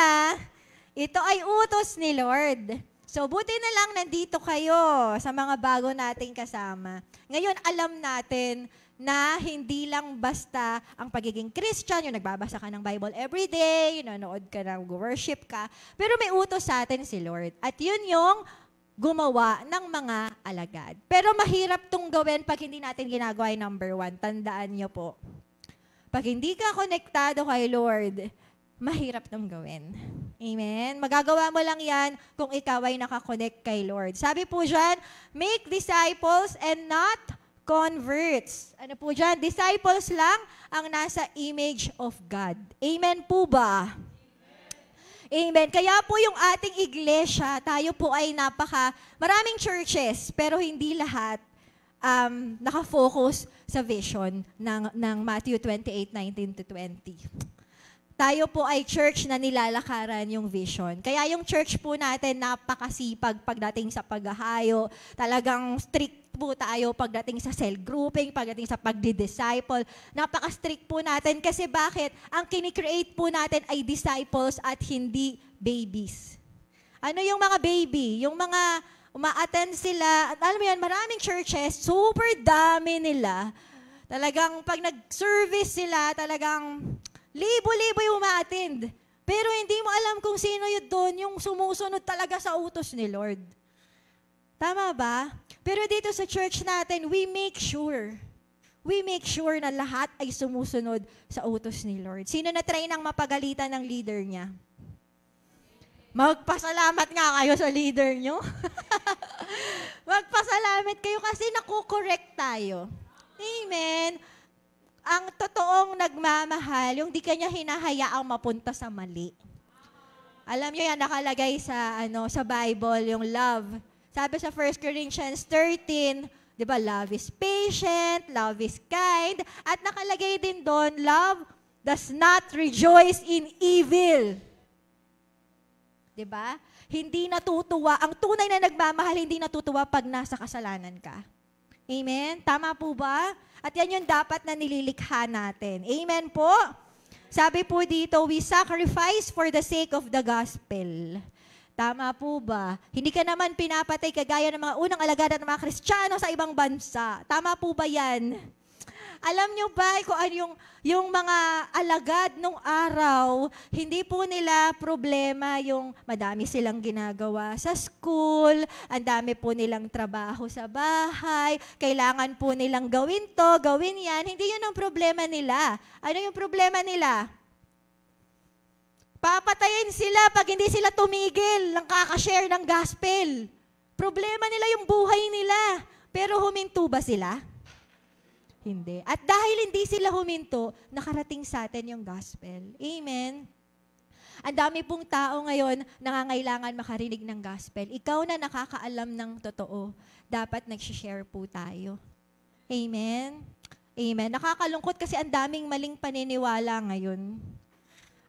ito ay utos ni Lord. So, buti na lang nandito kayo sa mga bago nating kasama. Ngayon, alam natin na hindi lang basta ang pagiging Christian, yung nagbabasa ka ng Bible every day, nanonood ka ng worship ka, pero may utos sa atin si Lord. At yun yung gumawa ng mga alagad. Pero mahirap tong gawin pag hindi natin ginagawa yung number 1. Tandaan nyo po. Pag hindi ka konektado kay Lord, mahirap tong gawin. Amen? Magagawa mo lang yan kung ikaw ay nakakonect kay Lord. Sabi po dyan, make disciples and not converts. Ano po dyan? Disciples lang ang nasa image of God. Amen po ba? Amen. Kaya po yung ating iglesia, tayo po ay maraming churches, pero hindi lahat nakafocus sa vision ng Matthew 28:19-20. Tayo po ay church na nilalakaran yung vision. Kaya yung church po natin napakasipag pagdating sa paghahayo. Talagang strict po tayo pagdating sa cell grouping, pagdating sa pagdi-disciple. Napaka-strict po natin kasi bakit? Ang kinikreate po natin ay disciples at hindi babies. Ano yung mga baby, yung mga uma-attend sila, at alam mo yan, maraming churches, super dami nila. Talagang pag nag-service sila, talagang libo-libo yung uma-attend. Pero hindi mo alam kung sino yun doon, yung sumusunod talaga sa utos ni Lord. Tama ba? Pero dito sa church natin, we make sure na lahat ay sumusunod sa utos ni Lord. Sino na try nang mapagalitan ng leader niya? Magpasalamat nga kayo sa leader nyo. Magpasalamat kayo kasi nakukorek tayo. Amen. Ang totoong nagmamahal, yung di kanya hinahayaang mapunta sa mali. Alam nyo yan, nakalagay sa, sa Bible, yung love. Sabi sa 1 Corinthians 13, di ba, love is patient, love is kind, at nakalagay din doon, love does not rejoice in evil. Di ba? Hindi natutuwa. Ang tunay na nagmamahal, hindi natutuwa pag nasa kasalanan ka. Amen? Tama po ba? At yan yung dapat na nililikha natin. Amen po? Sabi po dito, we sacrifice for the sake of the gospel. Tama po ba? Hindi ka naman pinapatay kagaya ng mga unang alagad ng mga Kristiyano sa ibang bansa. Tama po ba yan? Alam nyo ba kung ano yung mga alagad nung araw, hindi po nila problema yung madami silang ginagawa sa school, ang dami po nilang trabaho sa bahay, kailangan po nilang gawin to, gawin yan. Hindi yun ang problema nila. Ano yung problema nila? Papatayin sila pag hindi sila tumigil ng kakashare ng gospel. Problema nila yung buhay nila. Pero huminto ba sila? Hindi. At dahil hindi sila huminto, nakarating sa atin yung gospel. Amen. Ang dami pong tao ngayon nangangailangan makarinig ng gospel. Ikaw na nakakaalam ng totoo, dapat nag-share po tayo. Amen. Amen. Nakakalungkot kasi ang daming maling paniniwala ngayon.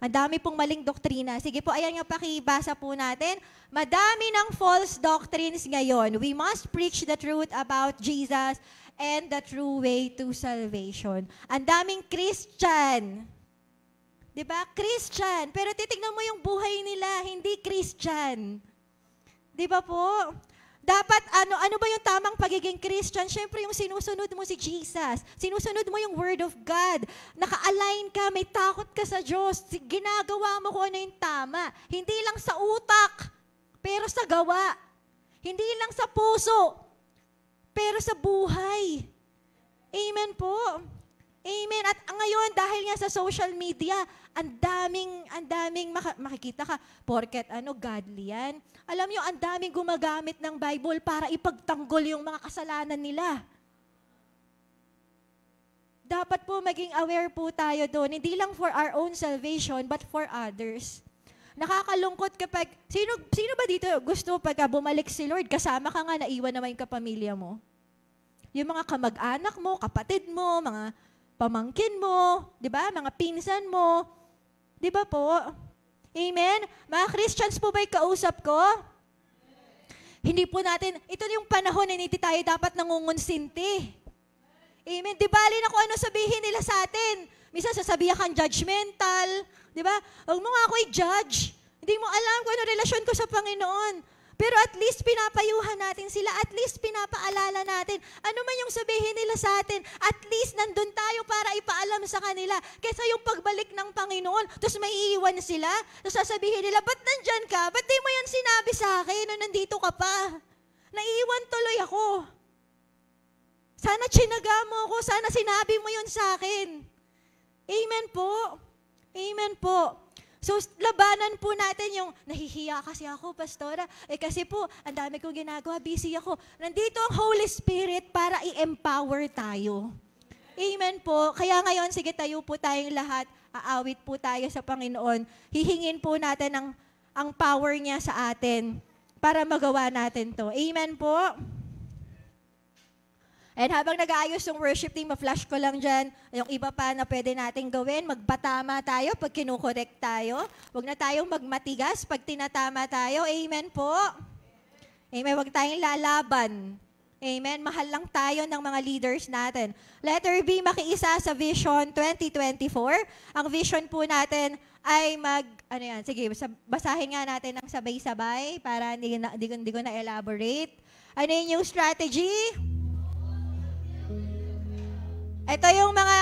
Ang dami pong maling doktrina. Sige po, ayan nga, pakibasa po natin. Madami ng false doctrines ngayon. We must preach the truth about Jesus and the true way to salvation. Ang daming Christian. Diba? Christian. Pero titignan mo yung buhay nila, hindi Christian. Diba po? Dapat, ano ba yung tamang pagiging Christian? Siyempre, yung sinusunod mo si Jesus. Sinusunod mo yung Word of God. Naka-align ka, may takot ka sa Diyos. Ginagawa mo kung ano yung tama. Hindi lang sa utak, pero sa gawa. Hindi lang sa puso, pero sa buhay. Amen po. Amen. At ngayon, dahil nga sa social media, ang daming makikita ka, porket godly yan. Alam nyo, ang daming gumagamit ng Bible para ipagtanggol yung mga kasalanan nila. Dapat po maging aware po tayo doon, hindi lang for our own salvation, but for others. Nakakalungkot kapag, sino ba dito gusto pagka bumalik si Lord, kasama ka nga, naiwan naman yung kapamilya mo? Yung mga kamag-anak mo, kapatid mo, mga pamangkin mo, di ba? Mga pinsan mo. Di ba po? Amen? Mga Christians po ba'y kausap ko? Hindi po natin, ito yung panahon na hindi tayo dapat nangungunsinti. Amen? Di bali na kung ano sabihin nila sa atin. Minsan sasabihan kang judgmental. Di ba? Huwag mo nga ako i-judge. Hindi mo alam kung ano relasyon ko sa Panginoon. Pero at least pinapayuhan natin sila, at least pinapaalala natin, ano man yung sabihin nila sa atin, at least nandun tayo para ipaalam sa kanila. Kaysa yung pagbalik ng Panginoon, tapos may iiwan sila, tapos sasabihin nila, ba't nandyan ka? Ba't di mo yan sinabi sa akin nung nandito ka pa? Naiiwan tuloy ako. Sana tsinaga mo ako, sana sinabi mo yun sa akin. Amen po. Amen po. So, labanan po natin yung, nahihiya kasi ako, pastora. Kasi po, ang dami kong ginagawa, busy ako. Nandito ang Holy Spirit para i-empower tayo. Amen po. Kaya ngayon, sige, tayo po tayong lahat. Aawit po tayo sa Panginoon. Hihingin po natin ang power niya sa atin para magawa natin to. Amen po. And habang nag-aayos yung worship team, ma-flash ko lang dyan, yung iba pa na pwede nating gawin, magpatama tayo pag kinukorek tayo. Huwag na tayong magmatigas pag tinatama tayo. Amen po. Amen. Huwag tayong lalaban. Amen. Mahal lang tayo ng mga leaders natin. Letter B, makiisa sa Vision 2024. Ang vision po natin ay sige, basahin nga natin ng sabay-sabay para hindi ko na elaborate. Ano yung strategy? Ito yung mga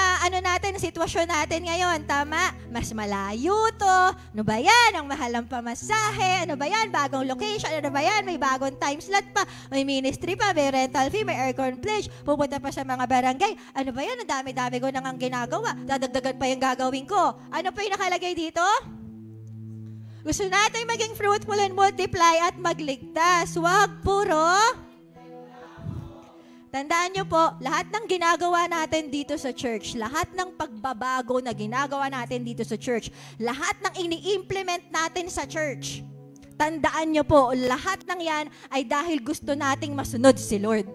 sitwasyon natin ngayon, tama? Mas malayo to. Ano ba yan? Ang mahal ng pamasahe. Ano ba yan? Bagong location. Ano ba yan? May bagong time slot pa. May ministry pa. May rental fee. May aircon pledge. Pupunta pa sa mga barangay. Ano ba yan? Ang dami-dami ko nang ginagawa. Dadagdagan pa yung gagawin ko. Ano pa yung nakalagay dito? Gusto natin maging fruitful and multiply at magligtas. Huwag puro. Tandaan nyo po, lahat ng ginagawa natin dito sa church, lahat ng pagbabago na ginagawa natin dito sa church, lahat ng ini-implement natin sa church, tandaan nyo po, lahat ng yan ay dahil gusto nating masunod si Lord.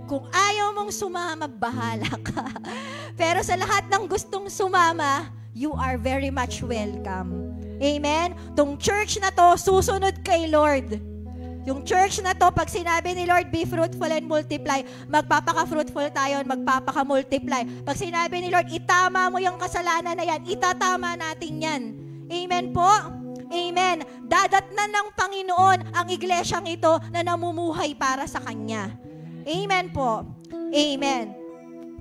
Kung ayaw mong sumama, bahala ka. Pero sa lahat ng gustong sumama, you are very much welcome. Amen? Tong church na to, susunod kay Lord. Yung church na to, pag sinabi ni Lord, be fruitful and multiply, magpapaka-fruitful tayo, magpapaka-multiply. Pag sinabi ni Lord, itama mo yung kasalanan na yan, itatama natin yan. Amen po? Amen. Dadatnan ng Panginoon ang iglesyang ito na namumuhay para sa Kanya. Amen po. Amen.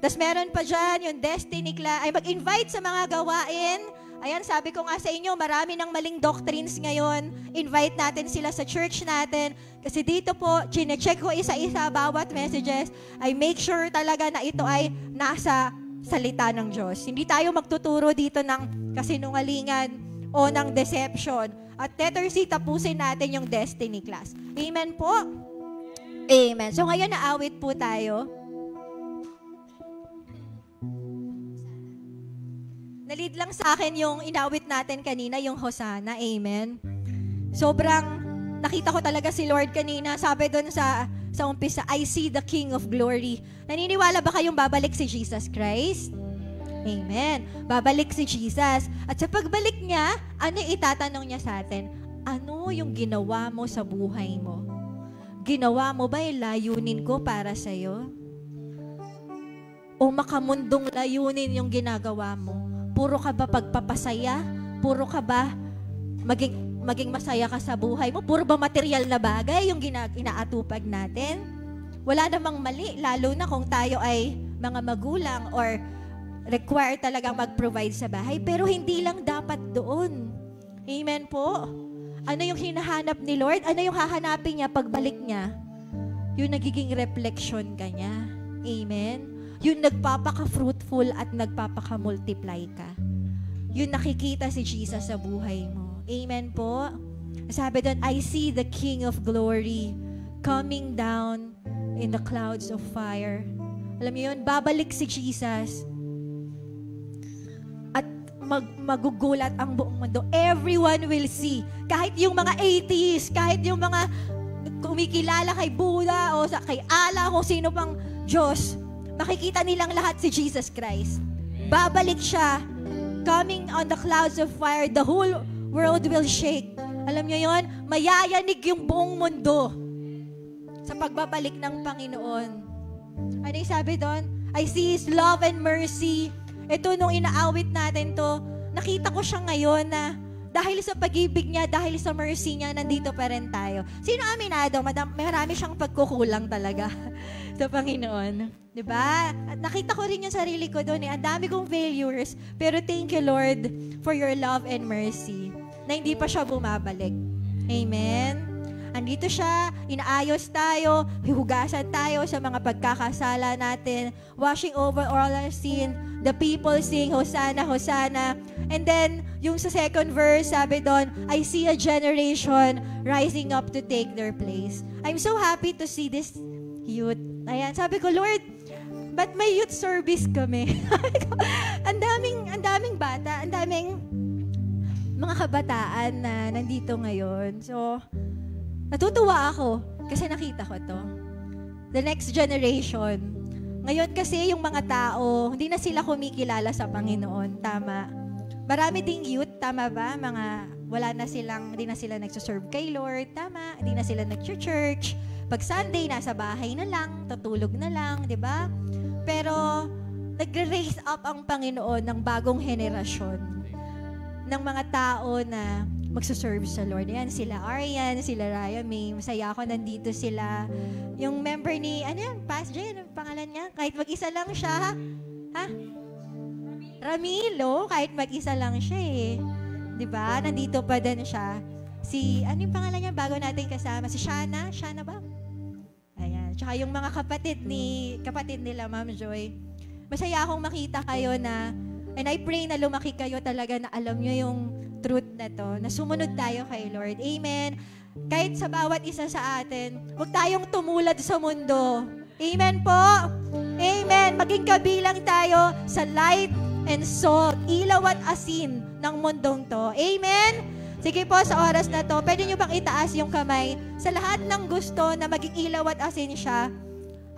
Tapos meron pa dyan yung destiny class, ay mag-invite sa mga gawain. Ayan, sabi ko nga sa inyo, marami ng maling doctrines ngayon. Invite natin sila sa church natin. Kasi dito po, chinecheck ko isa-isa bawat messages. I make sure talaga na ito ay nasa salita ng Diyos. Hindi tayo magtuturo dito ng kasinungalingan o ng deception. At letter C, tapusin natin yung destiny class. Amen po? Amen. So ngayon, naawit po tayo. Nalid lang sa akin yung inawit natin kanina, yung Hosanna. Amen. Sobrang nakita ko talaga si Lord kanina. Sabi doon sa umpisa, I see the King of Glory. Naniniwala ba kayong babalik si Jesus Christ? Amen. Babalik si Jesus. At sa pagbalik niya, ano itatanong niya sa atin? Ano yung ginawa mo sa buhay mo? Ginawa mo ba yung layunin ko para sa'yo? O makamundong layunin yung ginagawa mo? Puro ka ba pagpapasaya? Puro ka ba maging masaya ka sa buhay mo? Puro ba material na bagay yung inaatupag natin? Wala namang mali, lalo na kung tayo ay mga magulang or require talagang mag-provide sa bahay. Pero hindi lang dapat doon. Amen po? Ano yung hinahanap ni Lord? Ano yung hahanapin niya pagbalik niya? Yung nagiging reflection ka niya. Amen? Yung nagpapaka-fruitful at nagpapaka-multiply ka. Yung nakikita si Jesus sa buhay mo. Amen po? Sabi doon, I see the King of Glory coming down in the clouds of fire. Alam niyo yun, babalik si Jesus at magugulat ang buong mundo. Everyone will see. Kahit yung mga atheists, kahit yung mga kumikilala kay Buddha o kay Allah, kung sino pang Diyos, makikita nilang lahat si Jesus Christ. Babalik siya, coming on the clouds of fire, the whole world will shake. Alam niyo yon, mayayanig yung buong mundo sa pagbabalik ng Panginoon. Ano yung sabi doon? I see His love and mercy. Ito nung inaawit natin to, nakita ko siya ngayon na dahil sa pag-ibig niya, dahil sa mercy niya, nandito pa rin tayo. Sino aminado? Marami siyang pagkukulang talaga sa Panginoon. Diba? At nakita ko rin yung sarili ko doon. Ang dami kong failures. Pero thank you, Lord, for your love and mercy na hindi pa siya bumabalik. Amen? Andito siya, inaayos tayo, hihugasan tayo sa mga pagkakasala natin, washing over all our sin. The people sing, Hosanna, Hosanna. And then, yung sa second verse, sabi doon, I see a generation rising up to take their place. I'm so happy to see this youth. Ayan, sabi ko, Lord, ba't may youth service kami? ang daming bata, ang daming mga kabataan na nandito ngayon. So, natutuwa ako kasi nakita ko to. The next generation. Ngayon kasi yung mga tao, hindi na sila kumikilala sa Panginoon. Tama. Marami ding youth, tama ba? Hindi na sila nagsuserve kay Lord. Tama. Hindi na sila nag-church. Pag Sunday, nasa bahay na lang, tutulog na lang, di ba? Pero, nagre-raise up ang Panginoon ng bagong henerasyon ng mga tao na magsuserve sa Lord. Yan, sila Arian, sila Raya May. Masaya ako, nandito sila. Yung member ni, ano yan, Pastor Jay, ano pangalan niya? Kahit mag-isa lang siya, ha? Ramilo, kahit mag-isa lang siya eh. Diba? Nandito pa din siya. Si, ano yung pangalan niya? Bago natin kasama. Si Shana? Shana ba? Ayan. Tsaka yung mga kapatid nila, Ma'am Joy. Masaya akong makita kayo na, and I pray na lumaki kayo talaga na alam nyo yung truth na to, na sumunod tayo kay Lord. Amen. Kahit sa bawat isa sa atin, huwag tayong tumulad sa mundo. Amen po. Amen. Maging kabilang tayo sa light and salt, ilaw at asin ng mundong to. Amen. Sige po, sa oras na to, pwede nyo bang itaas yung kamay sa lahat ng gusto na maging ilaw at asin siya?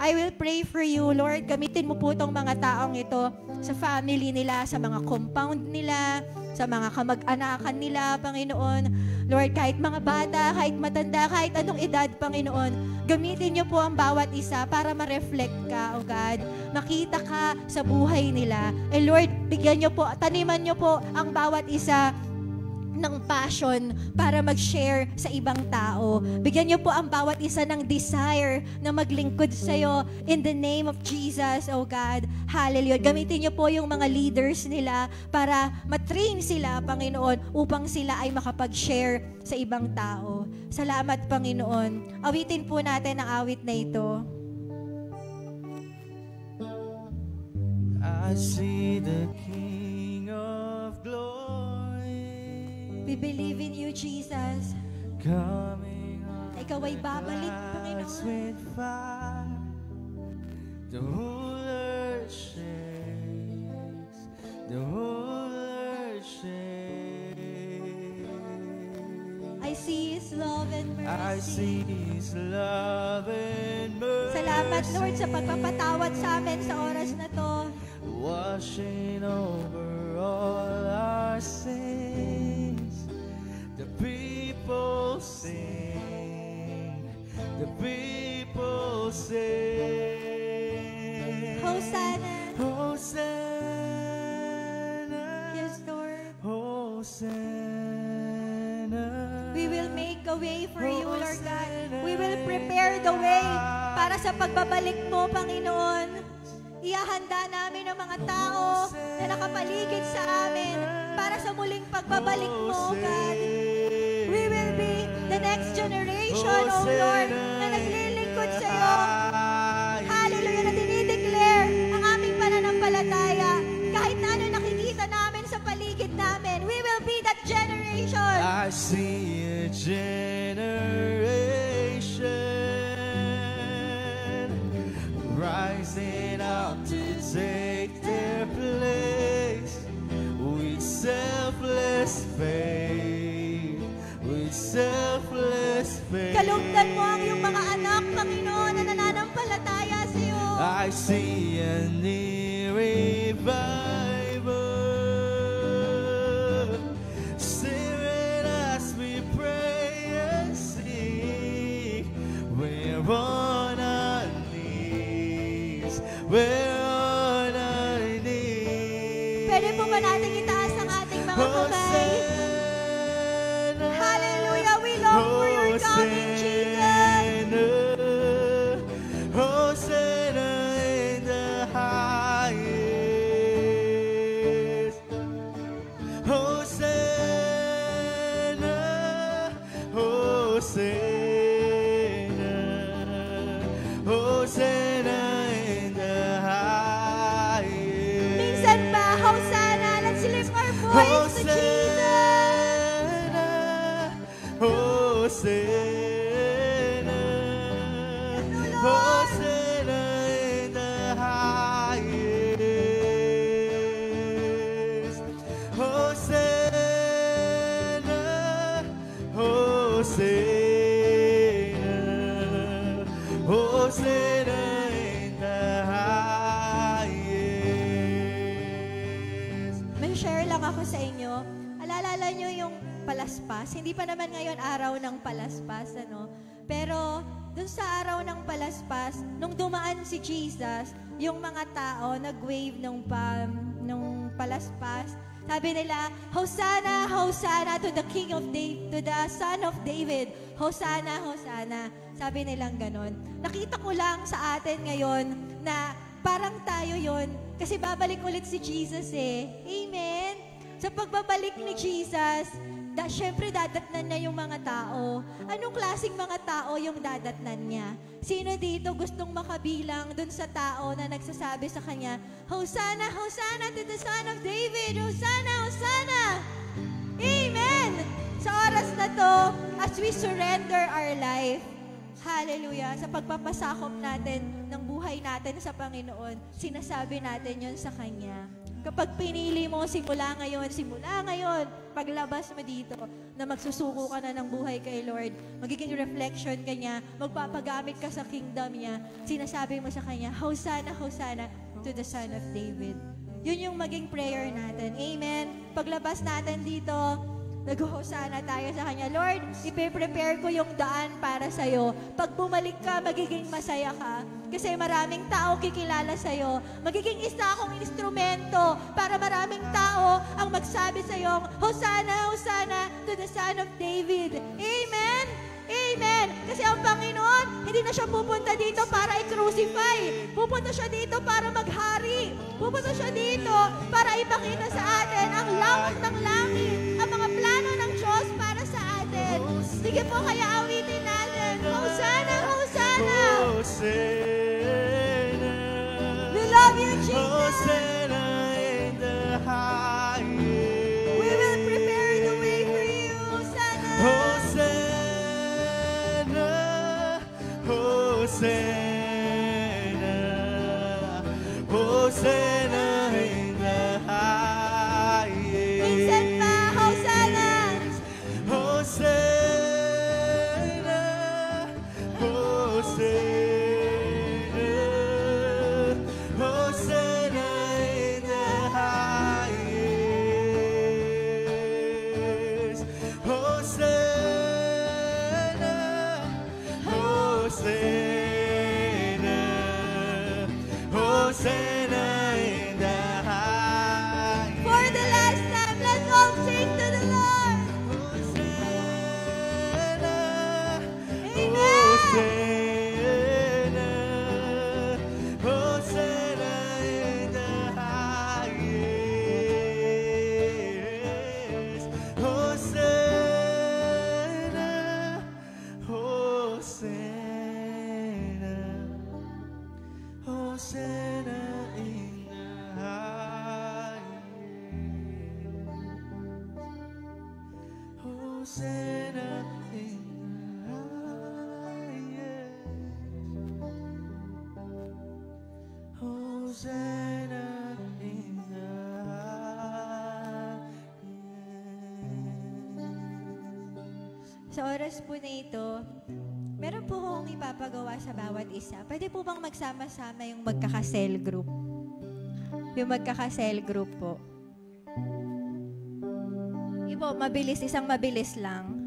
I will pray for you, Lord. Gamitin mo po itong mga taong ito sa family nila, sa mga compound nila, sa mga kamag-anakan nila, Panginoon. Lord, kahit mga bata, kahit matanda, kahit anong edad, Panginoon, gamitin niyo po ang bawat isa para ma-reflect ka, O God. Makita ka sa buhay nila. And Lord, bigyan niyo po, taniman niyo po ang bawat isa ng passion para mag-share sa ibang tao. Bigyan niyo po ang bawat isa ng desire na maglingkod sa iyo in the name of Jesus, oh God. Hallelujah. Gamitin niyo po yung mga leaders nila para matrain sila, Panginoon, upang sila ay makapag-share sa ibang tao. Salamat, Panginoon. Awitin po natin ang awit na ito. I see the King of Glory We believe in you, Jesus. coming on Ikaw ay babalik, clouds Panginoon. with fire. The whole earth shakes. The whole earth shakes. I see His love and I see mercy. His love and mercy. Salamat, Lord, sa pagpapatawad sa amin sa oras na to. Washing over all our sins. The people sing. The people sing. Hosanna. Hosanna. Yes, Lord. Hosanna. We will make a way for you, Lord God. We will prepare the way para sa pagbabalik mo, Panginoon. Ihahanda namin ang mga tao na nakapaligid sa amin para sa muling pagbabalik mo, God. We will be the next generation, oh Lord, na naglilingkod sa iyo. Hallelujah, na dinideclare ang aming pananampalataya. Kahit na ano nakikita namin sa paligid namin, we will be that generation. I see a generation rising up to take their place with selfless faith, with selfless faith. Kalugdan mo ang iyong mga anak, Panginoon, na nananampalataya sa iyo. I see a new revival. Spirit, as we pray and sing, we're on our knees. We're on our knees. Pwede po ba natin itaas ang ating mga kamay? Hallelujah, we long for your coming, Jesus. Hosanna in the highest. Hosanna, Hosanna, Hosanna in the highest. Minsan ba, Hosanna, let's lift our voice to Jesus. Hosanna, Hosanna in the highest. Hosanna, Hosanna, Hosanna in the highest. May share lang ako sa inyo. Alala nyo yung palaspas. Hindi pa naman ngayon araw ng palaspas, ano? Pero dun sa araw ng palaspas, nung dumaan si Jesus, yung mga tao nag-wave ng palm, nung palaspas, Sabi nila, Hosanna, Hosanna to the King of David, to the Son of David. Hosanna, Hosanna. Sabi nilang ganon. Nakita ko lang sa atin ngayon na parang tayo yon kasi babalik ulit si Jesus eh. Amen? Sa pagbabalik ni Jesus, syempre dadatnan niya yung mga tao. Anong klaseng mga tao yung dadatnan niya? Sino dito gustong makabilang dun sa tao na nagsasabi sa kanya, Hosanna, Hosanna to the Son of David! Hosanna, Hosanna! Amen! Sa oras na to, as we surrender our life, hallelujah, sa pagpapasakop natin ng buhay natin sa Panginoon, sinasabi natin yon sa Kanya. Kapag pinili mo simula ngayon, paglabas mo dito, na magsusuko ka na ng buhay kay Lord, magiging reflection ka niya, magpapagamit ka sa kingdom niya, sinasabi mo sa Kanya, Hosanna, Hosanna to the Son of David. Yun yung maging prayer natin. Amen? Paglabas natin dito, nag-Hosanna tayo sa Kanya. Lord, ipe-prepare ko yung daan para sa'yo. Pag bumalik ka, magiging masaya ka. Kasi maraming tao kikilala sa'yo. Magiging isa akong instrumento para maraming tao ang magsabi sa'yo, Hosanna, Hosanna to the Son of David. Amen? Amen. Kasi ang Panginoon, hindi na siya pupunta dito para i-crucify. Pupunta siya dito para maghari. Pupunta siya dito para ipakita sa atin ang lawak ng langit, ang mga plano ng Diyos para sa atin. Sige po, kaya awitin natin. Hosanna, Hosanna. Hosanna. We love you, Jesus. Hosanna in the highest. We will prepare the way for you. Hosanna. Hosanna, Hosanna in the highest. Minsan pa, Hosanna. Hosanna, Hosanna, Hosanna in the highest. Hosanna, Hosanna, Hosanna in the highest. For the last time, let's all sing to the Lord. Hosanna, Amen. Hosanna, Hosanna in the highest. Hosanna, Hosanna, Hosanna in the highest. Hosanna in the highest. Hosanna in the highest. Sa oras po na ito, meron po akong ipapagawa sa bawat isa. Pwede po bang magsama-sama yung magkaka-cell group? Yung magkaka-cell group po. Ipo, mabilis, isang mabilis lang.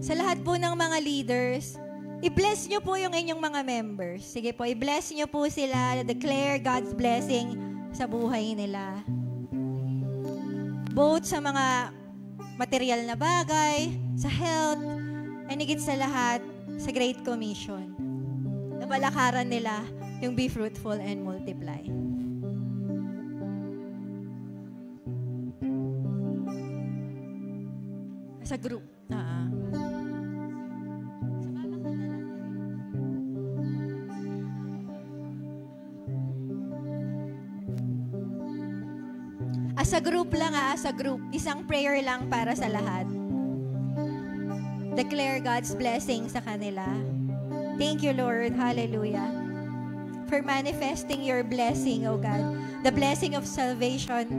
Sa lahat po ng mga leaders, i-bless nyo po yung inyong mga members. Sige po, i-bless nyo po sila. Declare God's blessing sa buhay nila. Both sa mga material na bagay, sa health, and higit sa lahat, sa Great Commission. Nabalakaran nila yung be fruitful and multiply. Sa group. As a group lang as a group. Isang prayer lang para sa lahat. Declare God's blessing sa kanila. Thank you, Lord. Hallelujah. For manifesting your blessing, O God. The blessing of salvation.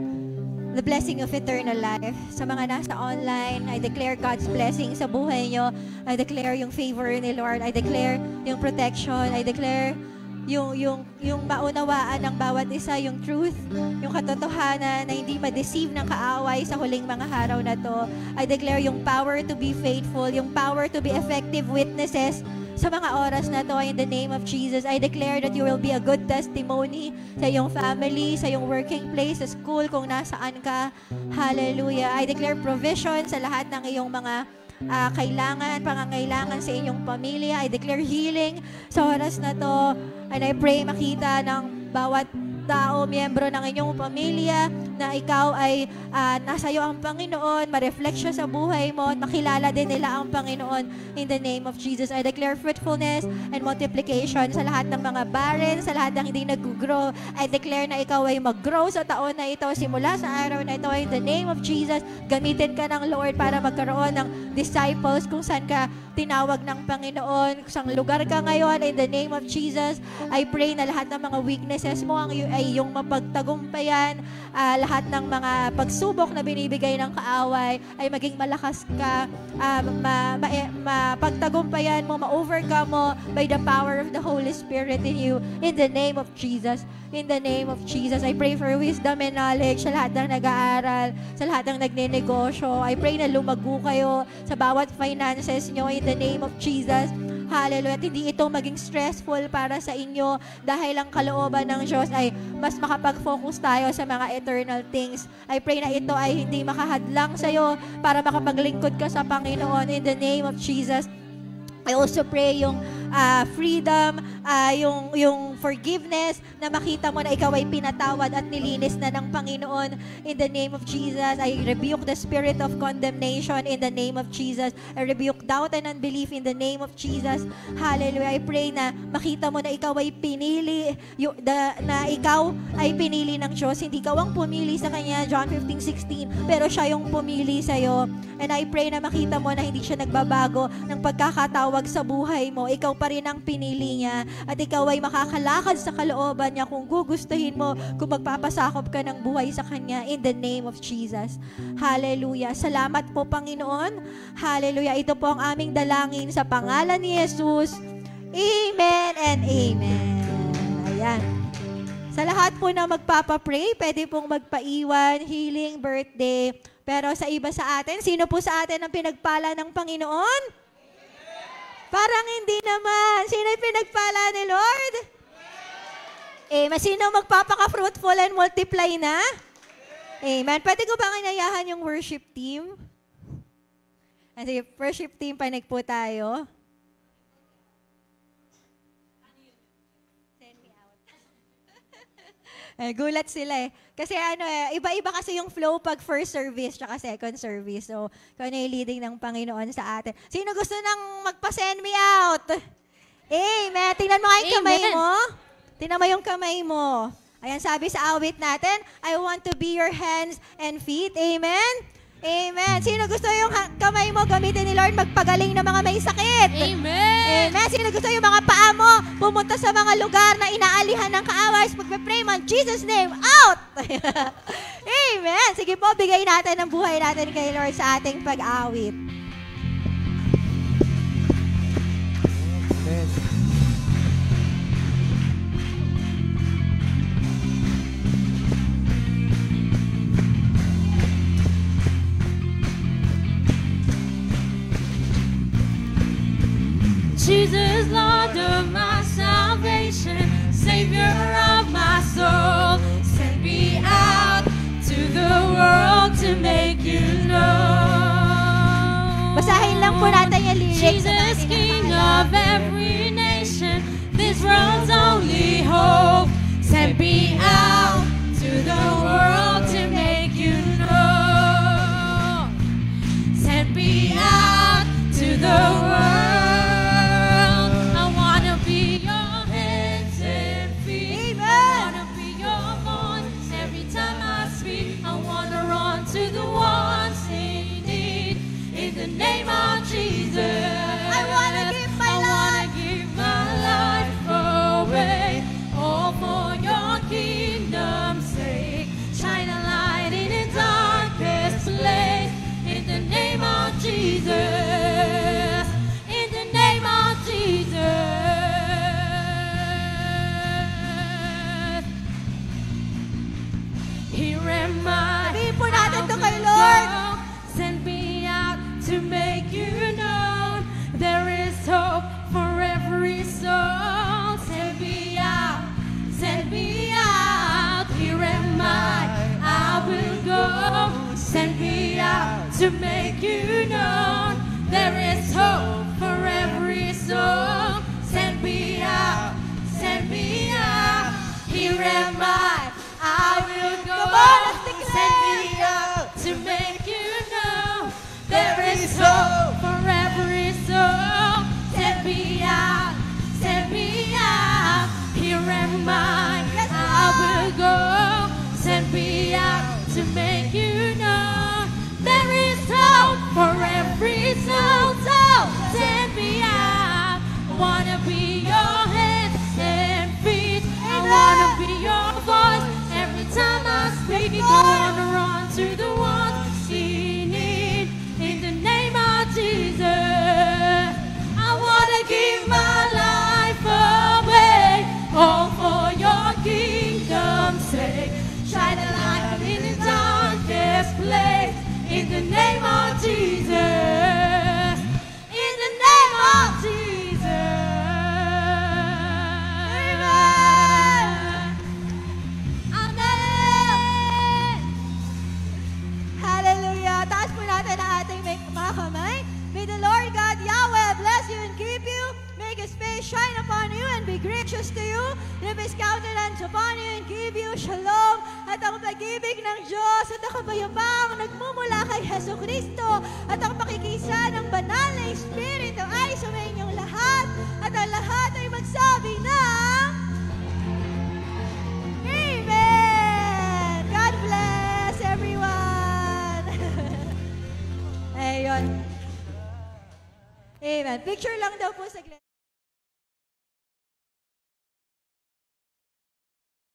The blessing of eternal life. Sa mga nasa online, I declare God's blessing sa buhay nyo. I declare yung favor ni Lord. I declare yung protection. I declare yung maunawaan ng bawat isa, yung truth, yung katotohanan na hindi ma-deceive ng kaaway sa huling mga araw na to. I declare yung power to be faithful, yung power to be effective witnesses sa mga oras na to in the name of Jesus. I declare that you will be a good testimony sa iyong family, sa iyong working place, sa school, kung nasaan ka. Hallelujah. I declare provision sa lahat ng iyong mga pangangailangan sa inyong pamilya. I declare healing sa oras na to. And I pray makita ng bawat tao, miyembro ng inyong pamilya, na ikaw ay nasa iyo ang Panginoon, ma-reflect siya sa buhay mo, at makilala din nila ang Panginoon in the name of Jesus. I declare fruitfulness and multiplication sa lahat ng mga barren, sa lahat ng hindi nag-grow. I declare na ikaw ay mag-grow sa taon na ito, simula sa araw na ito, in the name of Jesus. Gamitin ka ng Lord para magkaroon ng disciples kung saan ka tinawag ng Panginoon, kung saan lugar ka ngayon, in the name of Jesus. I pray na lahat ng mga weaknesses mo ay iyong mapagtagumpayan, lahat ng mga pagsubok na binibigay ng kaaway ay maging malakas ka, mapagtagumpayan mo, ma-overcome mo by the power of the Holy Spirit in you, in the name of Jesus. In the name of Jesus, I pray for wisdom and knowledge sa lahat ng nag-aaral, sa lahat ng nagnenegosyo. I pray na lumago kayo sa bawat finances nyo in the name of Jesus. Hallelujah. At hindi ito maging stressful para sa inyo dahil ang kalooban ng Diyos ay mas makapag-focus tayo sa mga eternal things. I pray na ito ay hindi makahadlang sa iyo para makapaglingkod ka sa Panginoon in the name of Jesus. I also pray yung freedom, yung forgiveness, na makita mo na ikaw ay pinatawad at nilinis na ng Panginoon in the name of Jesus. I rebuke the spirit of condemnation in the name of Jesus. I rebuke doubt and unbelief in the name of Jesus. Hallelujah. I pray na makita mo na ikaw ay pinili, na ikaw ay pinili ng Diyos. Hindi ikaw ang pumili sa Kanya, John 15:16, pero siya yung pumili sa'yo. And I pray na makita mo na hindi siya nagbabago ng pagkakatawag sa buhay mo. Ikaw pa rin ang pinili niya at ikaw ay makakalakad sa kalooban niya kung gugustuhin mo, kung magpapasakop ka ng buhay sa Kanya in the name of Jesus. Hallelujah. Salamat po, Panginoon. Hallelujah. Ito po ang aming dalangin sa pangalan ni Jesus. Amen and amen. Ayan. Sa lahat po na magpapapray, pwede pong magpaiwan, healing, birthday. Pero sa iba sa atin, sino po sa atin ang pinagpala ng Panginoon? Parang hindi naman. Sino yung pinagpala ni Lord? Sino magpapaka-fruitful and multiply na? Amen. Pwede ko bang inayahan yung worship team? Sige, worship team, panig po tayo. Send me out. Gulat sila Kasi iba-iba kasi yung flow pag first service tsaka second service. So, kung ano yung leading ng Panginoon sa atin. Sino gusto nang magpa-send me out? Amen. Tingnan mo nga yung kamay mo. Tingnan mo yung kamay mo. Ayan, sabi sa awit natin, I want to be your hands and feet. Amen? Amen. Sino gusto yung kamay mo gamitin ni Lord magpagaling ng mga may sakit? Amen. Amen. Sino gusto yung mga paa mo pumunta sa mga lugar na inaalihan ng kaaway? Pagpe-pray mo, in Jesus' name, out! Amen. Sige po, bigay natin ang buhay natin kay Lord sa ating pag-awit. Amen. Jesus, Lord of my salvation, Savior of my soul, send me out to the world to make you known. Basahin lang po natin yung lyrics. Jesus, King of every nation, this world's only hope, send me out to the world to make you known. Send me out to the world. To the ones in need, in the name of Jesus. I wanna give my life. to make you known. There is hope for every soul. Send me out, send me out. Here am I will go. Send me out to make you know. There is hope for every soul. Send me out, send me out. Here am I will go. Send me out to make you know. There is hope for every soul. So send me out. I wanna be your hands and feet. I wanna be your voice. Every time I speak, I wanna run to the ones in need. In the name of Jesus, I wanna give my life away, all for your kingdom's sake. Shine a light in the darkest place. In the name of Jesus, in the name of Jesus. Amen! Hallelujah! Taas po natin ang ating mga kamay. May the Lord God Yahweh bless you and keep you. Make His face shine upon you and be gracious to you. Lift His countenance upon you and give you shalom. At ang pag-ibig ng Diyos at ang kapayapaang nagmumula kay Heso Kristo at ang pakikisa ng banal na Espiritu ay sumayinyong lahat. At ang lahat ay magsabi ng Amen! God bless everyone! Ayun. Amen. Picture lang daw po sa